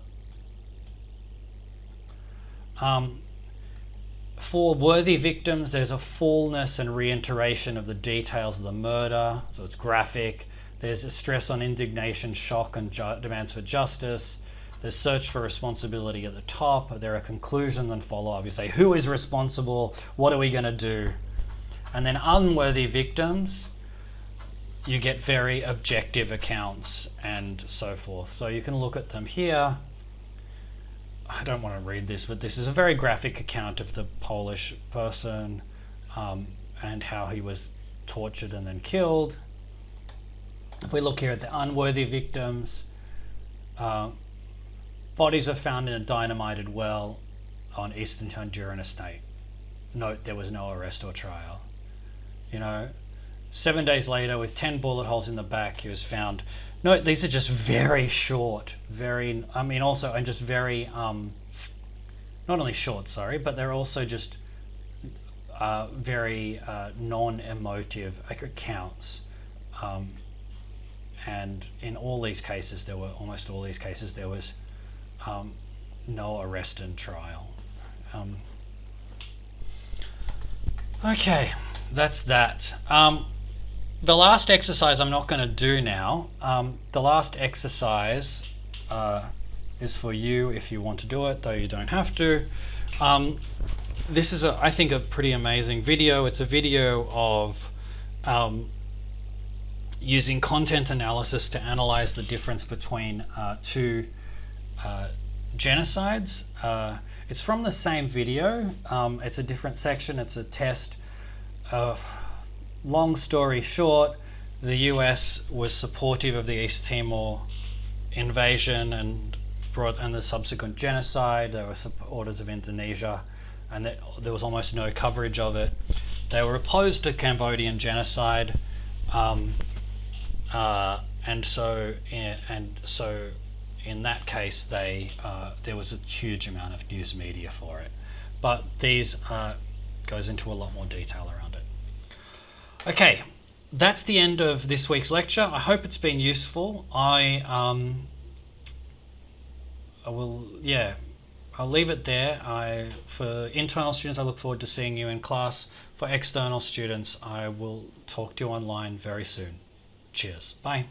For worthy victims, there's a fullness and reiteration of the details of the murder, so it's graphic. There's a stress on indignation, shock, and demands for justice. There's search for responsibility at the top. There are conclusions and follow-up. You say, who is responsible? What are we going to do? And then unworthy victims, you get very objective accounts and so forth. So you can look at them here. I don't want to read this, but this is a very graphic account of the Polish person and how he was tortured and then killed. If we look here at the unworthy victims, bodies are found in a dynamited well on Eastern Honduran estate. Note, there was no arrest or trial. 7 days later, with 10 bullet holes in the back, he was found. Note, these are just very short, and just very, not only short, sorry, but they're also just very non-emotive accounts. And in all these cases, almost all these cases, there was no arrest and trial. Okay, that's that. The last exercise I'm not going to do now. The last exercise is for you if you want to do it, though you don't have to. This is, I think, a pretty amazing video. It's a video of using content analysis to analyze the difference between two genocides. It's from the same video. It's a different section. It's a test. Long story short, the US was supportive of the East Timor invasion and the subsequent genocide. They were supporters of Indonesia, and there was almost no coverage of it. They were opposed to Cambodian genocide, and so in that case, there was a huge amount of news media for it. But these goes into a lot more detail around it. Okay, that's the end of this week's lecture. I hope it's been useful. I'll leave it there. For internal students, I look forward to seeing you in class. For external students, I will talk to you online very soon. Cheers. Bye.